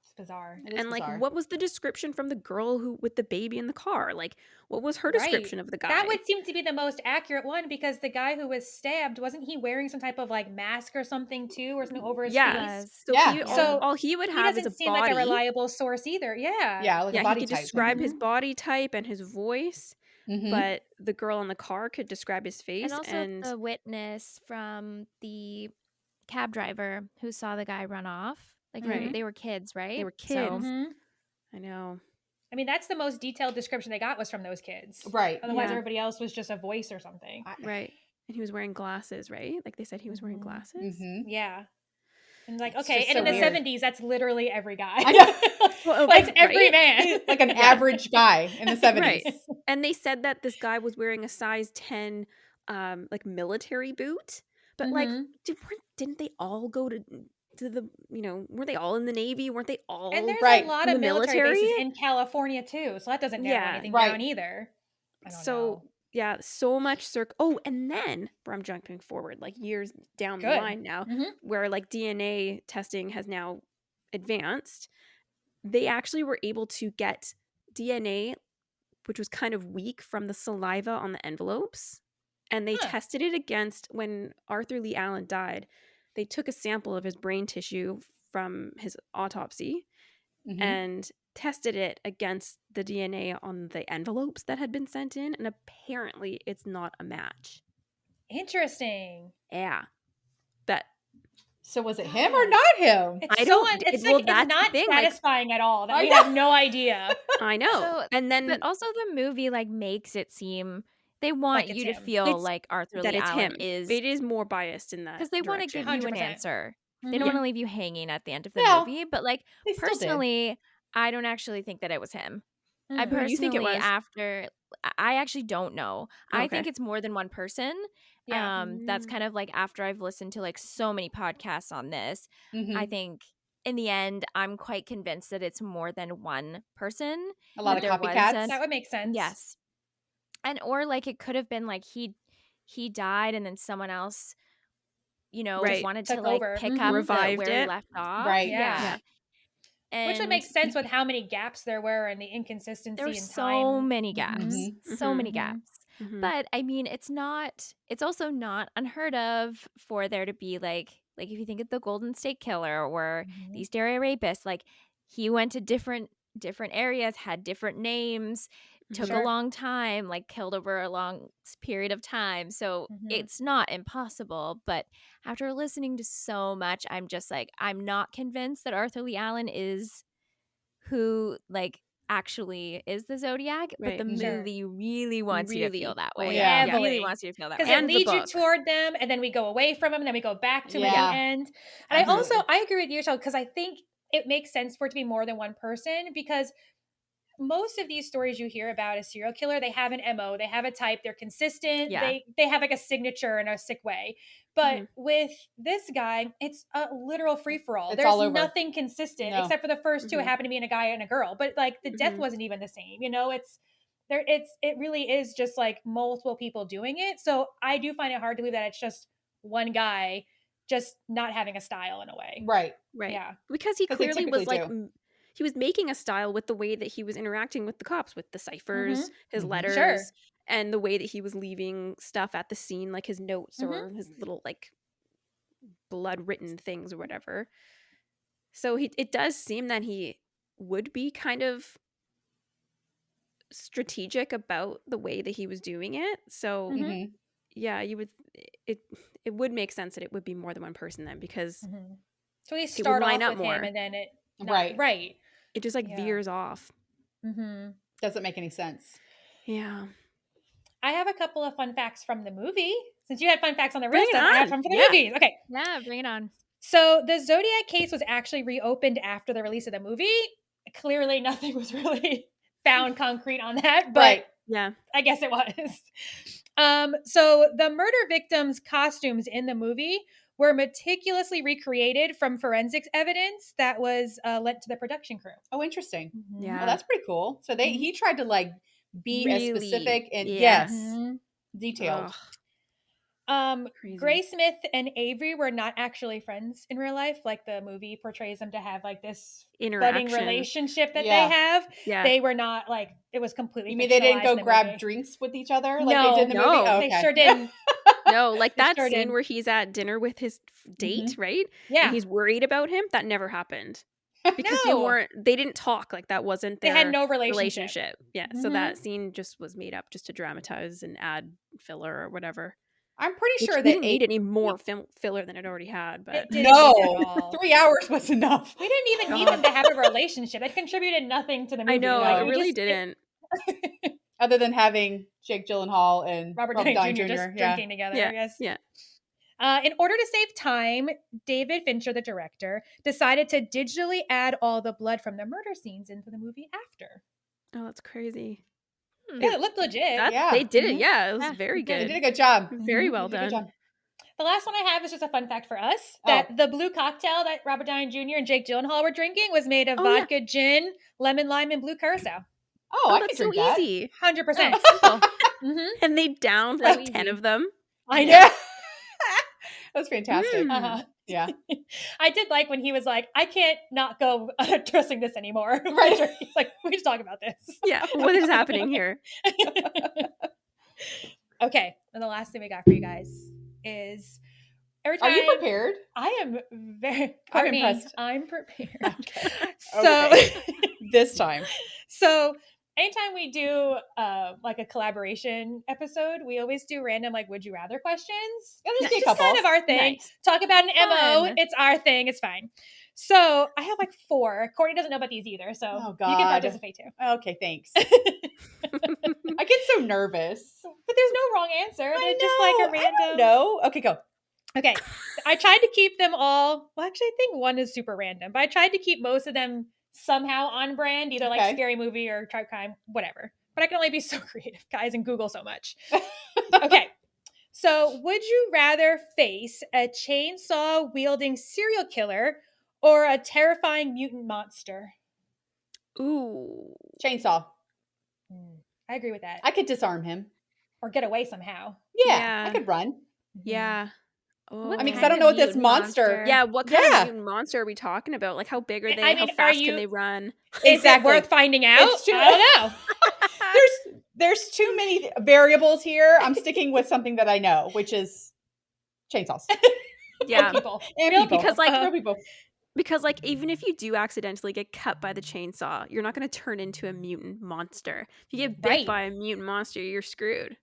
It's bizarre. It is and like bizarre. what was the description from the girl who with the baby in the car? Like what was her Right. description of the That guy? would seem to be the most accurate one because the guy who was stabbed, wasn't he wearing some type of like mask or something too, or something over his He Yeah. face? was. So Yeah. he Yeah. So all he would he have is a doesn't seem like a body. reliable source either. Yeah. Yeah, like a Yeah, he body could type. describe his Mhm. body type and his voice, Mm-hmm. but the girl in the car could describe his And face also and the witness from the cab driver who saw the guy run off. Like right. they were kids, They right? were So kids. Mhm. I know. I mean, that's the most detailed description they got was from those kids. Right. Otherwise, Yeah, everybody else was just a voice or something. right. And he was wearing glasses, right? Like they said he was wearing Mhm. glasses. Mm-hmm. Yeah. And like, It's okay, just and so in the weird. 70s, that's literally every guy. I know. Well, That's like every right? man. like an Yeah. average guy in the 70s. Right. And they said that this guy was wearing a size 10 like military boot. But like Mhm. didn't they all go to the, weren't they all in the Navy? Weren't they And all there's a Right. lot in of the military military? bases in California too, so that doesn't narrow Yeah. anything Right. down either. I don't So know. yeah, so much oh, and then where I'm jumping forward, like years down the Good. line now, Mhm. where like DNA testing has now advanced, they actually were able to get DNA which was kind of weak from the saliva on the envelopes and they tested it against when Arthur Lee Allen died. They took a sample of his brain tissue from his autopsy and tested it against the DNA on the envelopes that had been sent in, and apparently it's not a match. Interesting. Yeah. That. So was it him or not him? It's I so don't. it's Well, like that's it's not the thing. Like, satisfying at all. That I we know. have no idea. I know. So, and then, but also the movie like makes it seem they want Like it's you to him. feel It's- like Arthur that Lee it's Allen him. is It is more biased in that because they want to direction. give you an 100%. answer. They Mhm. don't want to leave you hanging at the end of the No, movie. But like they still did. personally, I don't actually think that it was him. I Mm. Who do you think it personally, was? after I actually don't know. I think Okay. it's more than one person. Yeah. That's kind of like after I've listened to like so many podcasts on this, I think in the end, I'm quite convinced that it's more than one person. A lot of there was copycats. That would make sense. Yes, and or like it could have been like he died and then someone else, Right. wanted Took to like over. pick Mhm. up Revived where he it. left off. Right. Yeah. And Which would make sense with how many gaps there were and the inconsistency there were in so time. many gaps. Mhm. So many Mhm. gaps. Mhm. But I mean, it's also not unheard of for there to be like if you think of the Golden State Killer or Mhm. these dairy rapists, like he went to different areas, had different names, took Sure. a long time, like killed over a long period of time. So Mhm. it's not impossible. But after listening to so much, I'm just like, I'm not convinced that Arthur Lee Allen is who like actually is the Zodiac, but Right. the Sure. movie really wants you to feel that way. yeah. It Heavily. really wants you to feel that Because way. it And the leads you book. toward them, and then we go away from them, and then we go back to them at Yeah. the end. And Absolutely. I agree with you, Michelle, because I think it makes sense for it to be more than one person, because most of these stories you hear about a serial killer, they have an MO, they have a type, they're consistent, Yeah. they have like a signature in a sick way. But Mhm. with this guy, it's a literal free for all. It's There's all over. nothing consistent No. except for the first two. It Mhm. happened to be in a guy and a girl, but like the death Mhm. wasn't even the same. It really is just like multiple people doing it. So I do find it hard to believe that it's just one guy just not having a style in a way. Right. Right. Yeah. Because he 'Cause they clearly was typically like, do. he was making a style with the way that he was interacting with the cops, with the ciphers, his Mhm. letters, Sure. and the way that he was leaving stuff at the scene, like his notes or his little like blood written things or whatever. So it does seem that he would be kind of strategic about the way that he was doing it. So Mhm. yeah, you would it would make sense that it would be more than one person then, because So we would start line off up with him more. and then it Right. right. it just like Yeah. veers off. Doesn't make any sense. Yeah. I have a couple of fun facts from the movie. Since you had fun facts on the real Bring it stuff, I have on. some for the Yeah. movies. Okay. Yeah, bring it on. So the Zodiac case was actually reopened after the release of the movie. Clearly, nothing was really found concrete on that, but Right. yeah, I guess it was. So the murder victims' costumes in the movie were meticulously recreated from forensics evidence that was lent to the production crew. Oh, interesting. Yeah. Well, that's pretty cool. So he tried to like be as Really? specific and Yeah. yes, detailed. Crazy. Gray Smith and Avery were not actually friends in real life. Like the movie portrays them to have like this budding Interaction. relationship that Yeah. they have. Yeah. They were not like, it was completely You mean they didn't fictionalized go in the grab movie. drinks with each other like No. they did in the movie? No. Oh, They okay. sure didn't. No, like They that sure scene didn't. where he's at dinner with his date, right? Yeah. And he's worried about him. That never happened. Because No. they didn't talk. Like that wasn't They their had no relationship. Yeah. So that scene just was made up just to dramatize and add filler or whatever. I'm pretty Which sure that didn't need any more filler than it already had. But It didn't need it at no, all. 3 hours was enough. We didn't even need them to have a relationship. It contributed nothing to the movie. I know, No. it we really just- didn't. Other than having Jake Gyllenhaal and Robert Downey Downey Jr. Jr. just drinking together, I guess. Yeah. In order to save time, David Fincher, the director, decided to digitally add all the blood from the murder scenes into the movie after. Oh, that's crazy. Yeah, it looked legit. Yeah. They did it. Yeah, it was Yeah, very They good. did a good job. Very well They did a good done. job. The last one I have is just a fun fact for us, that the blue cocktail that Robert Downey Jr. and Jake Gyllenhaal were drinking was made of vodka, gin, lemon, lime, and blue curacao. Oh, I that's could so drink that. easy. 100%. Simple. And they downed So like easy. 10 of them. I know. Yeah. That's fantastic. Uh-huh. Yeah. I did like when he was like, I can't not go trusting this anymore. Right. He's like, we just talk about this. Yeah. What is happening here? Okay. And the last thing we got for you guys is every time. Are you prepared? I am very. I'm Courtney, impressed. I'm prepared. Okay. So This time. So anytime we do like a collaboration episode, we always do random like would you rather questions. Yeah, there's It's a just couple. kind of our thing. Nice. Talk about an MO. Fun. It's our thing. It's fine. So I have like 4. Courtney doesn't know about these either, so Oh, you can God. participate too. Okay, thanks. I get so nervous. But there's no wrong answer. They're just like a random. No. Okay, go. Okay. I tried to keep them all. Well, actually, I think one is super random, but I tried to keep most of them somehow on brand, either like Okay. scary movie or true crime, whatever. But I can only be so creative, guys, and Google so much. Okay. So, would you rather face a chainsaw wielding serial killer or a terrifying mutant monster? Ooh. Chainsaw. I agree with that. I could disarm him. Or get away somehow. Yeah, Yeah. I could run. Yeah. Oh. I mean, because kind I don't of know what this mutant monster. Yeah, what kind Yeah. of mutant monster are we talking about? Like, how big are they? I mean, how are fast you- can they run? Is Exactly. it worth finding out? It's too- I don't know. There's too many variables here. I'm sticking with something that I know, which is chainsaws. Yeah. People. And Real people. Because, like, real people. Because, like, even if you do accidentally get cut by the chainsaw, you're not going to turn into a mutant monster. If you get bit Right. by a mutant monster, you're screwed.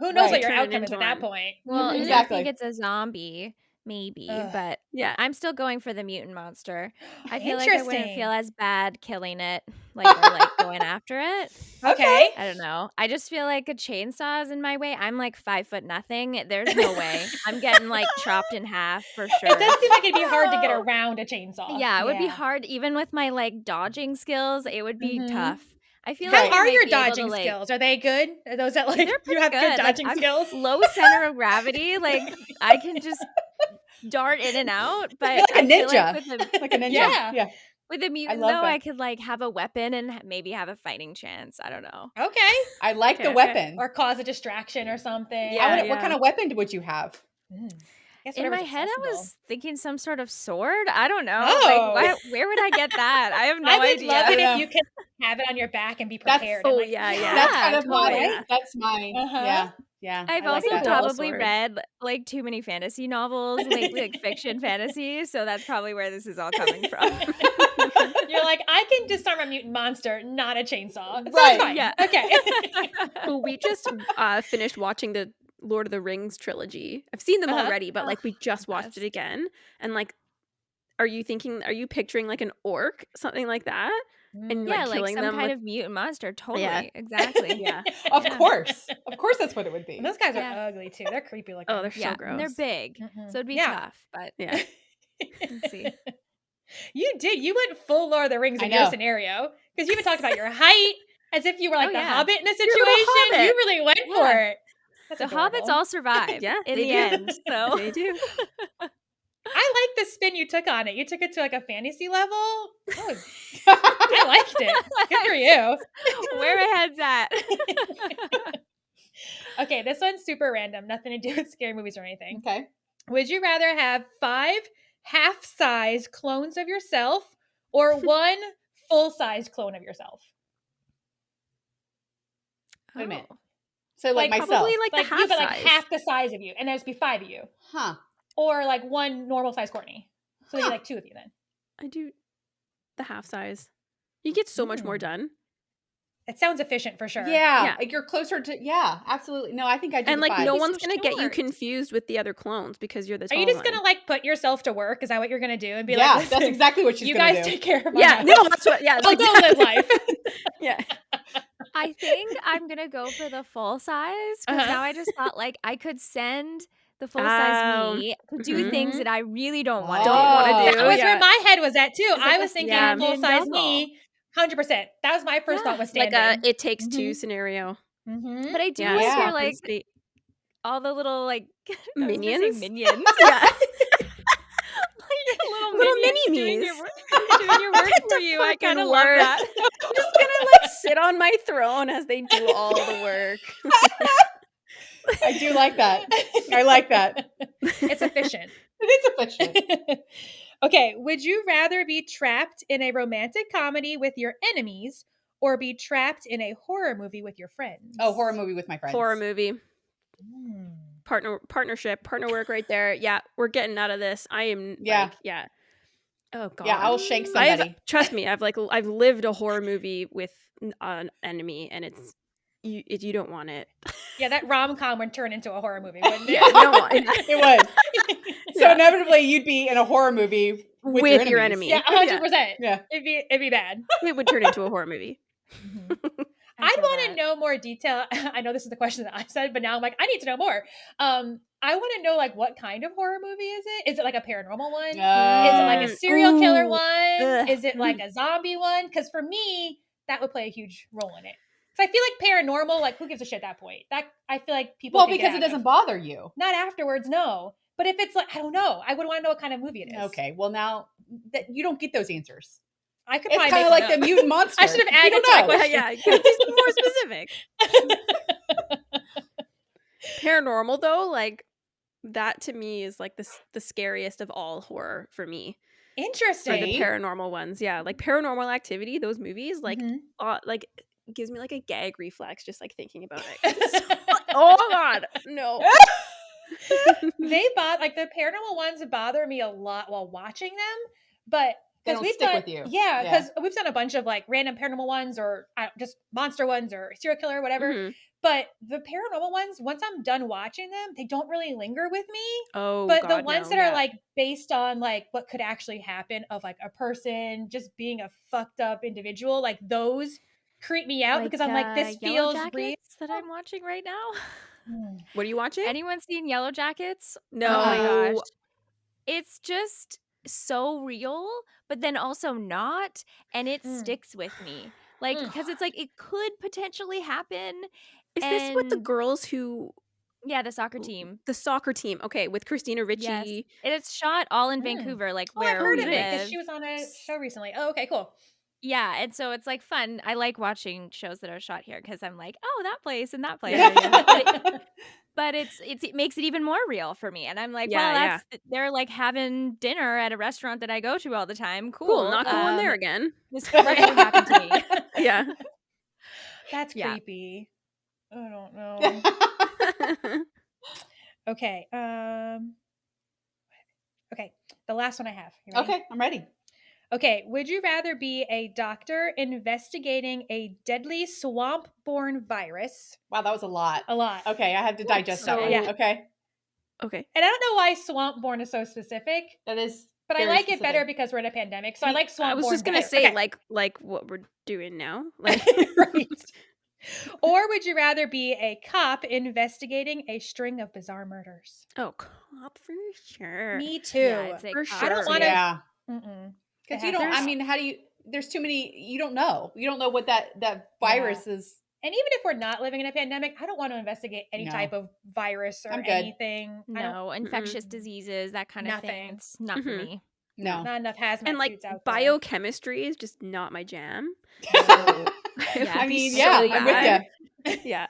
Who knows Right. what your Turn it outcome is into at that one. point? Well, and Exactly. I think it's a zombie, maybe, Ugh. but Yeah. I'm still going for the mutant monster. I feel like I wouldn't Interesting. feel as bad killing it, like or like going after it. Okay. I don't know. I just feel like a chainsaw is in my way. I'm like 5'0". There's no way. I'm getting like chopped in half for sure. It does seem like it'd be hard to get around a chainsaw. Yeah, it would be hard even with my like dodging skills. It would be Mhm. tough. I feel How like I are might your be able to, dodging like- skills? Are they good? Are those that like They're you pretty have good Like, dodging I'm skills? low center of gravity. Like I can just dart in and out. But You're like a I feel ninja. like Like a ninja. Yeah. Yeah. with a mutant love though, that. I could like have a weapon and maybe have a fighting chance. I don't know. Okay. I like the Okay. weapon. Or cause a distraction or something. Yeah. What kind of weapon would you have? Guess In my whatever's head, I accessible. was thinking some sort of sword. I don't know. Oh. Like, where would I get that? I have no I would idea. love it Yeah. if you could have it on your back and be That's- prepared. Oh, and, like, yeah, yeah. That's kind of totally. mine. That's mine. Uh-huh. Yeah. Yeah. I've I like also that. Double probably sword. read like too many fantasy novels, like fiction fantasy. So that's probably where this is all coming from. You're like, I can disarm a mutant monster, not a chainsaw. So Right, it's fine. yeah. Okay. Well, we just finished watching the Lord of the Rings trilogy. I've seen them Uh-huh. already, but like we just watched best. it again. And like, are you picturing like an orc, something like that? And Yeah, like like killing some them kind with- of mutant monster. Totally. Yeah. Exactly. Yeah. Of Yeah. course. Of course that's what it would be. And those guys Yeah. are ugly too. They're creepy looking. Oh, they're Yeah. so And they're gross. big. Mhm. So it'd be Yeah. tough. But Yeah. let's see. You did. You went full Lord of the Rings I in your know. scenario because you even talked about your height as if you were like Oh, the yeah. Hobbit in a You're a little situation. You hobbit. really went Yeah. for it. That's The adorable. hobbits all survive Yeah, in they the do. end. So They do. I like the spin you took on it. You took it to like a fantasy level. I liked it. Good for you. where my head's at. Okay, this one's super random. Nothing to do with scary movies or anything. Okay. Would you rather have 5 half-size clones of yourself or 1 full-size clone of yourself? Wait a minute. Oh. So like Like, myself. Probably like the Like half you, but like size. half the size of you, and there's be 5 of you, Huh. or like 1 normal size Courtney. So there'd be like 2 of you then. I do the half size. You get so much more Mm. done. It sounds efficient for sure. Yeah. Yeah. Like you're closer to absolutely. No, I think I do And the like 5. no He's one's so gonna get you short. confused with the other clones because you're the Are tall you just one. gonna like put yourself to work? Is that what you're gonna do? And be Yeah, like, that's "Listen, exactly what she's you gonna guys do. take care of my Yeah, house. no, that's what. Yeah, that's I'll go live exactly- life. Yeah, I think I'm gonna go for the full size because Uh-huh. now I just thought like I could send the full Oh, size me to do mhm. things that I really don't want to Don't do. wanna do. That was yeah. where my head was at too. It's like I a was thinking Yeah. full size stand-in me, 100%. That was my first Yeah. thought was like stand-in. a It Takes Two Mhm. scenario. Mhm. But I do Yeah, like Yeah. your swap and like stay- all the little like I was gonna say Minions? minions. Yeah. Like your Little minions doing mini-me's. your work, doing your work for you. I fucking kind of love work. that. I'm just gonna like sit on my throne as they do all the work. I do like that. I like that. It's efficient. It is efficient. Okay, would you rather be trapped in a romantic comedy with your enemies or be trapped in a horror movie with your friends? Oh, horror movie with my friends. Horror movie. partner work right there. Yeah, we're getting out of this. I am Yeah. Oh god. Yeah, I'll shake somebody. Trust me, I've lived a horror movie with an enemy, and it's you don't want it. Yeah, that rom-com would turn into a horror movie, wouldn't it? Yeah, you don't want it. It would. So inevitably, you'd be in a horror movie with your enemy. Yeah, 100%. Yeah. It'd be bad. It would turn into a horror movie. I'd want to know more detail. I know this is the question that I said, but now I'm like, I need to know more. I want to know what kind of horror movie is it? Is it like a paranormal one? Is it like a serial killer one? Is it like a zombie one? Because for me, that would play a huge role in it. Because I feel like paranormal, who gives a shit at that point? I feel like people. Well, because it doesn't bother you. Not afterwards, no. But if it's I don't know. I would want to know what kind of movie it is. Okay, well now that you don't get those answers. I could. It's kind of like the mutant monster. I should have added to my question. Yeah, just be more specific. Paranormal though, that to me is the scariest of all horror for me. Interesting. For the paranormal ones, yeah, Paranormal Activity. Those movies, gives me a gag reflex just thinking about it. Oh god, no. They the paranormal ones bother me a lot while watching them, but because we've stick with you. Yeah, because we've done a bunch of random paranormal ones or just monster ones or serial killer or whatever. Mm-hmm. But the paranormal ones, once I'm done watching them, they don't really linger with me. Oh, but the ones that are based on what could actually happen of a person just being a fucked up individual, those creep me out because I'm this Yellow feels real. That I'm watching right now. What are you watching? Anyone seen Yellow Jackets? No. Oh my gosh. It's just so real, but then also not, and it sticks with me. Because it's it could potentially happen. Is this with the girls who... Yeah, the soccer team. The soccer team. Okay, with Christina Ricci. Yes. And it's shot all in Vancouver, where I've heard of it because she was on a show recently. Oh, okay, cool. Yeah, and so it's fun. I like watching shows that are shot here because I'm oh, that place and that place. Yeah. But it makes it even more real for me. And I'm they're having dinner at a restaurant that I go to all the time. Cool. Not going there again. This could happen to me. Yeah. That's creepy. I don't know. Okay. Okay. The last one I have. Okay, I'm ready. Okay. Would you rather be a doctor investigating a deadly swamp-borne virus? Wow, that was a lot. A lot. Okay, I had to digest that one. Yeah. Okay. And I don't know why swamp-borne is so specific. That is. But I like it better because we're in a pandemic. So I like swamp-borne. I was just going to say, like what we're doing now. Right. Or would you rather be a cop investigating a string of bizarre murders? Oh, cop for sure. Me too. Yeah, for sure. I don't want to. Yeah. Because you don't. I mean, how do you? There's too many. You don't know. You don't know what that virus is. And even if we're not living in a pandemic, I don't want to investigate any type of virus or anything. No, infectious diseases, that kind of thing. It's not for me. No, not enough hazmat suits out there. Biochemistry is just not my jam. So, I mean, I'm with you. Yeah,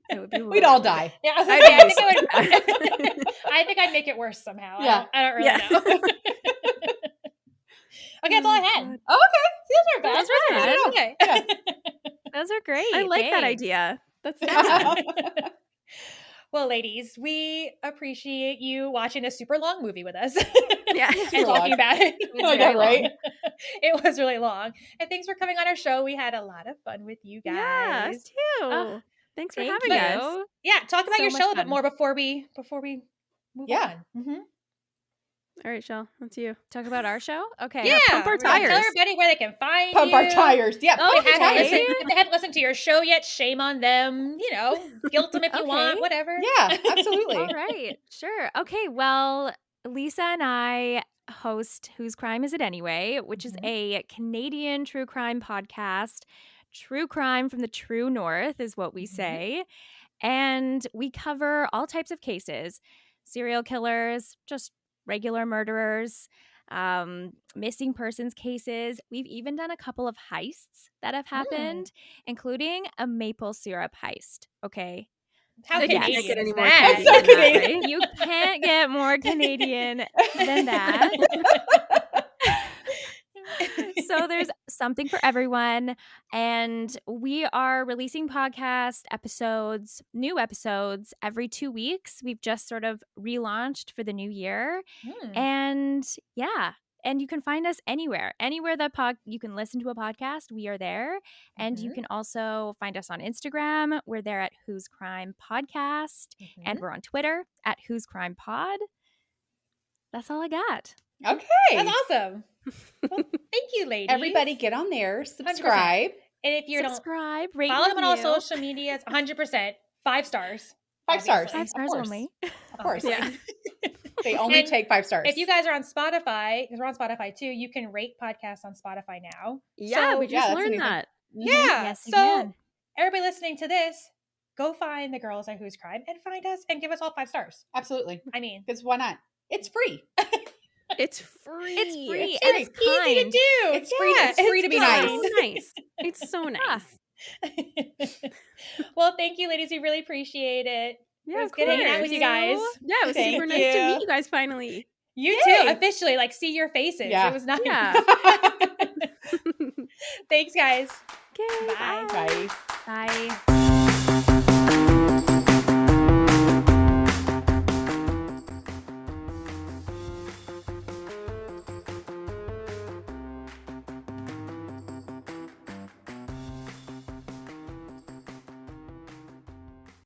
it would be. We'd all die. Yeah, I think I'd make it worse somehow. Yeah, I don't really know. Okay, that's all I had. Oh, okay. Those are bad. Those are fun. Okay. Yeah. Those are great. I like that idea. That's Well, ladies, we appreciate you watching a super long movie with us. Yeah. And talking about it. I know, right? It was really long. And thanks for coming on our show. We had a lot of fun with you guys. Yeah, us too. Thanks for having us. Yeah, talk about your show a fun. bit more before we move on. Mm-hmm. All right, Shell, that's you. Talk about our show? Okay. Yeah, pump our tires. Tell everybody where they can find Pump you. our tires. Yeah, If they haven't listened to your show yet, shame on them. Guilt them if you want, whatever. Yeah, absolutely. All right. Sure. Okay. Well, Lisa and I host Whose Crime Is It Anyway, which is a Canadian true crime podcast. True crime from the true north is what we say. And we cover all types of cases. Serial killers, just regular murderers, missing persons cases. We've even done a couple of heists that have happened, including a maple syrup heist. Okay. How Canadian get any is more that? So Canadian. You can't get more Canadian than that. So there's something for everyone. And we are releasing podcast episodes, new episodes every 2 weeks. We've just sort of relaunched for the new year. And yeah. And you can find us anywhere that you can listen to a podcast. We are there. And you can also find us on Instagram. We're there at Who's Crime Podcast. And we're on Twitter at Who's Crime Pod. That's all I got. Okay. That's awesome. Well, thank you, ladies. Everybody get on there, subscribe. 100%. And if you subscribe, rate, follow them on all review. social medias, 100%, 5 stars. 5 stars. 5 stars only. Of course. Yeah. They only And take 5 stars. If you guys are on Spotify, because we're on Spotify too, you can rate podcasts on Spotify now. Yeah, So, we just that's learned amazing. that. yeah. Yes, you So can. everybody listening to this, go find the girls at Who's Crime and find us and give us all 5 stars. Absolutely. I mean, Because why not? It's free. It's free. It's free. It's it's easy to kind. do. It's free. It's free to be It's nice. so nice. It's so nice. Well, thank you, ladies. We really appreciate it. Yeah, It was of good hanging out with course. you guys. Yeah, it was Thank super nice to you. meet you guys finally. You Yay. too, officially, like see your faces. Yeah. It was nice. Yeah. Thanks, guys. Okay, Bye. Bye. Bye.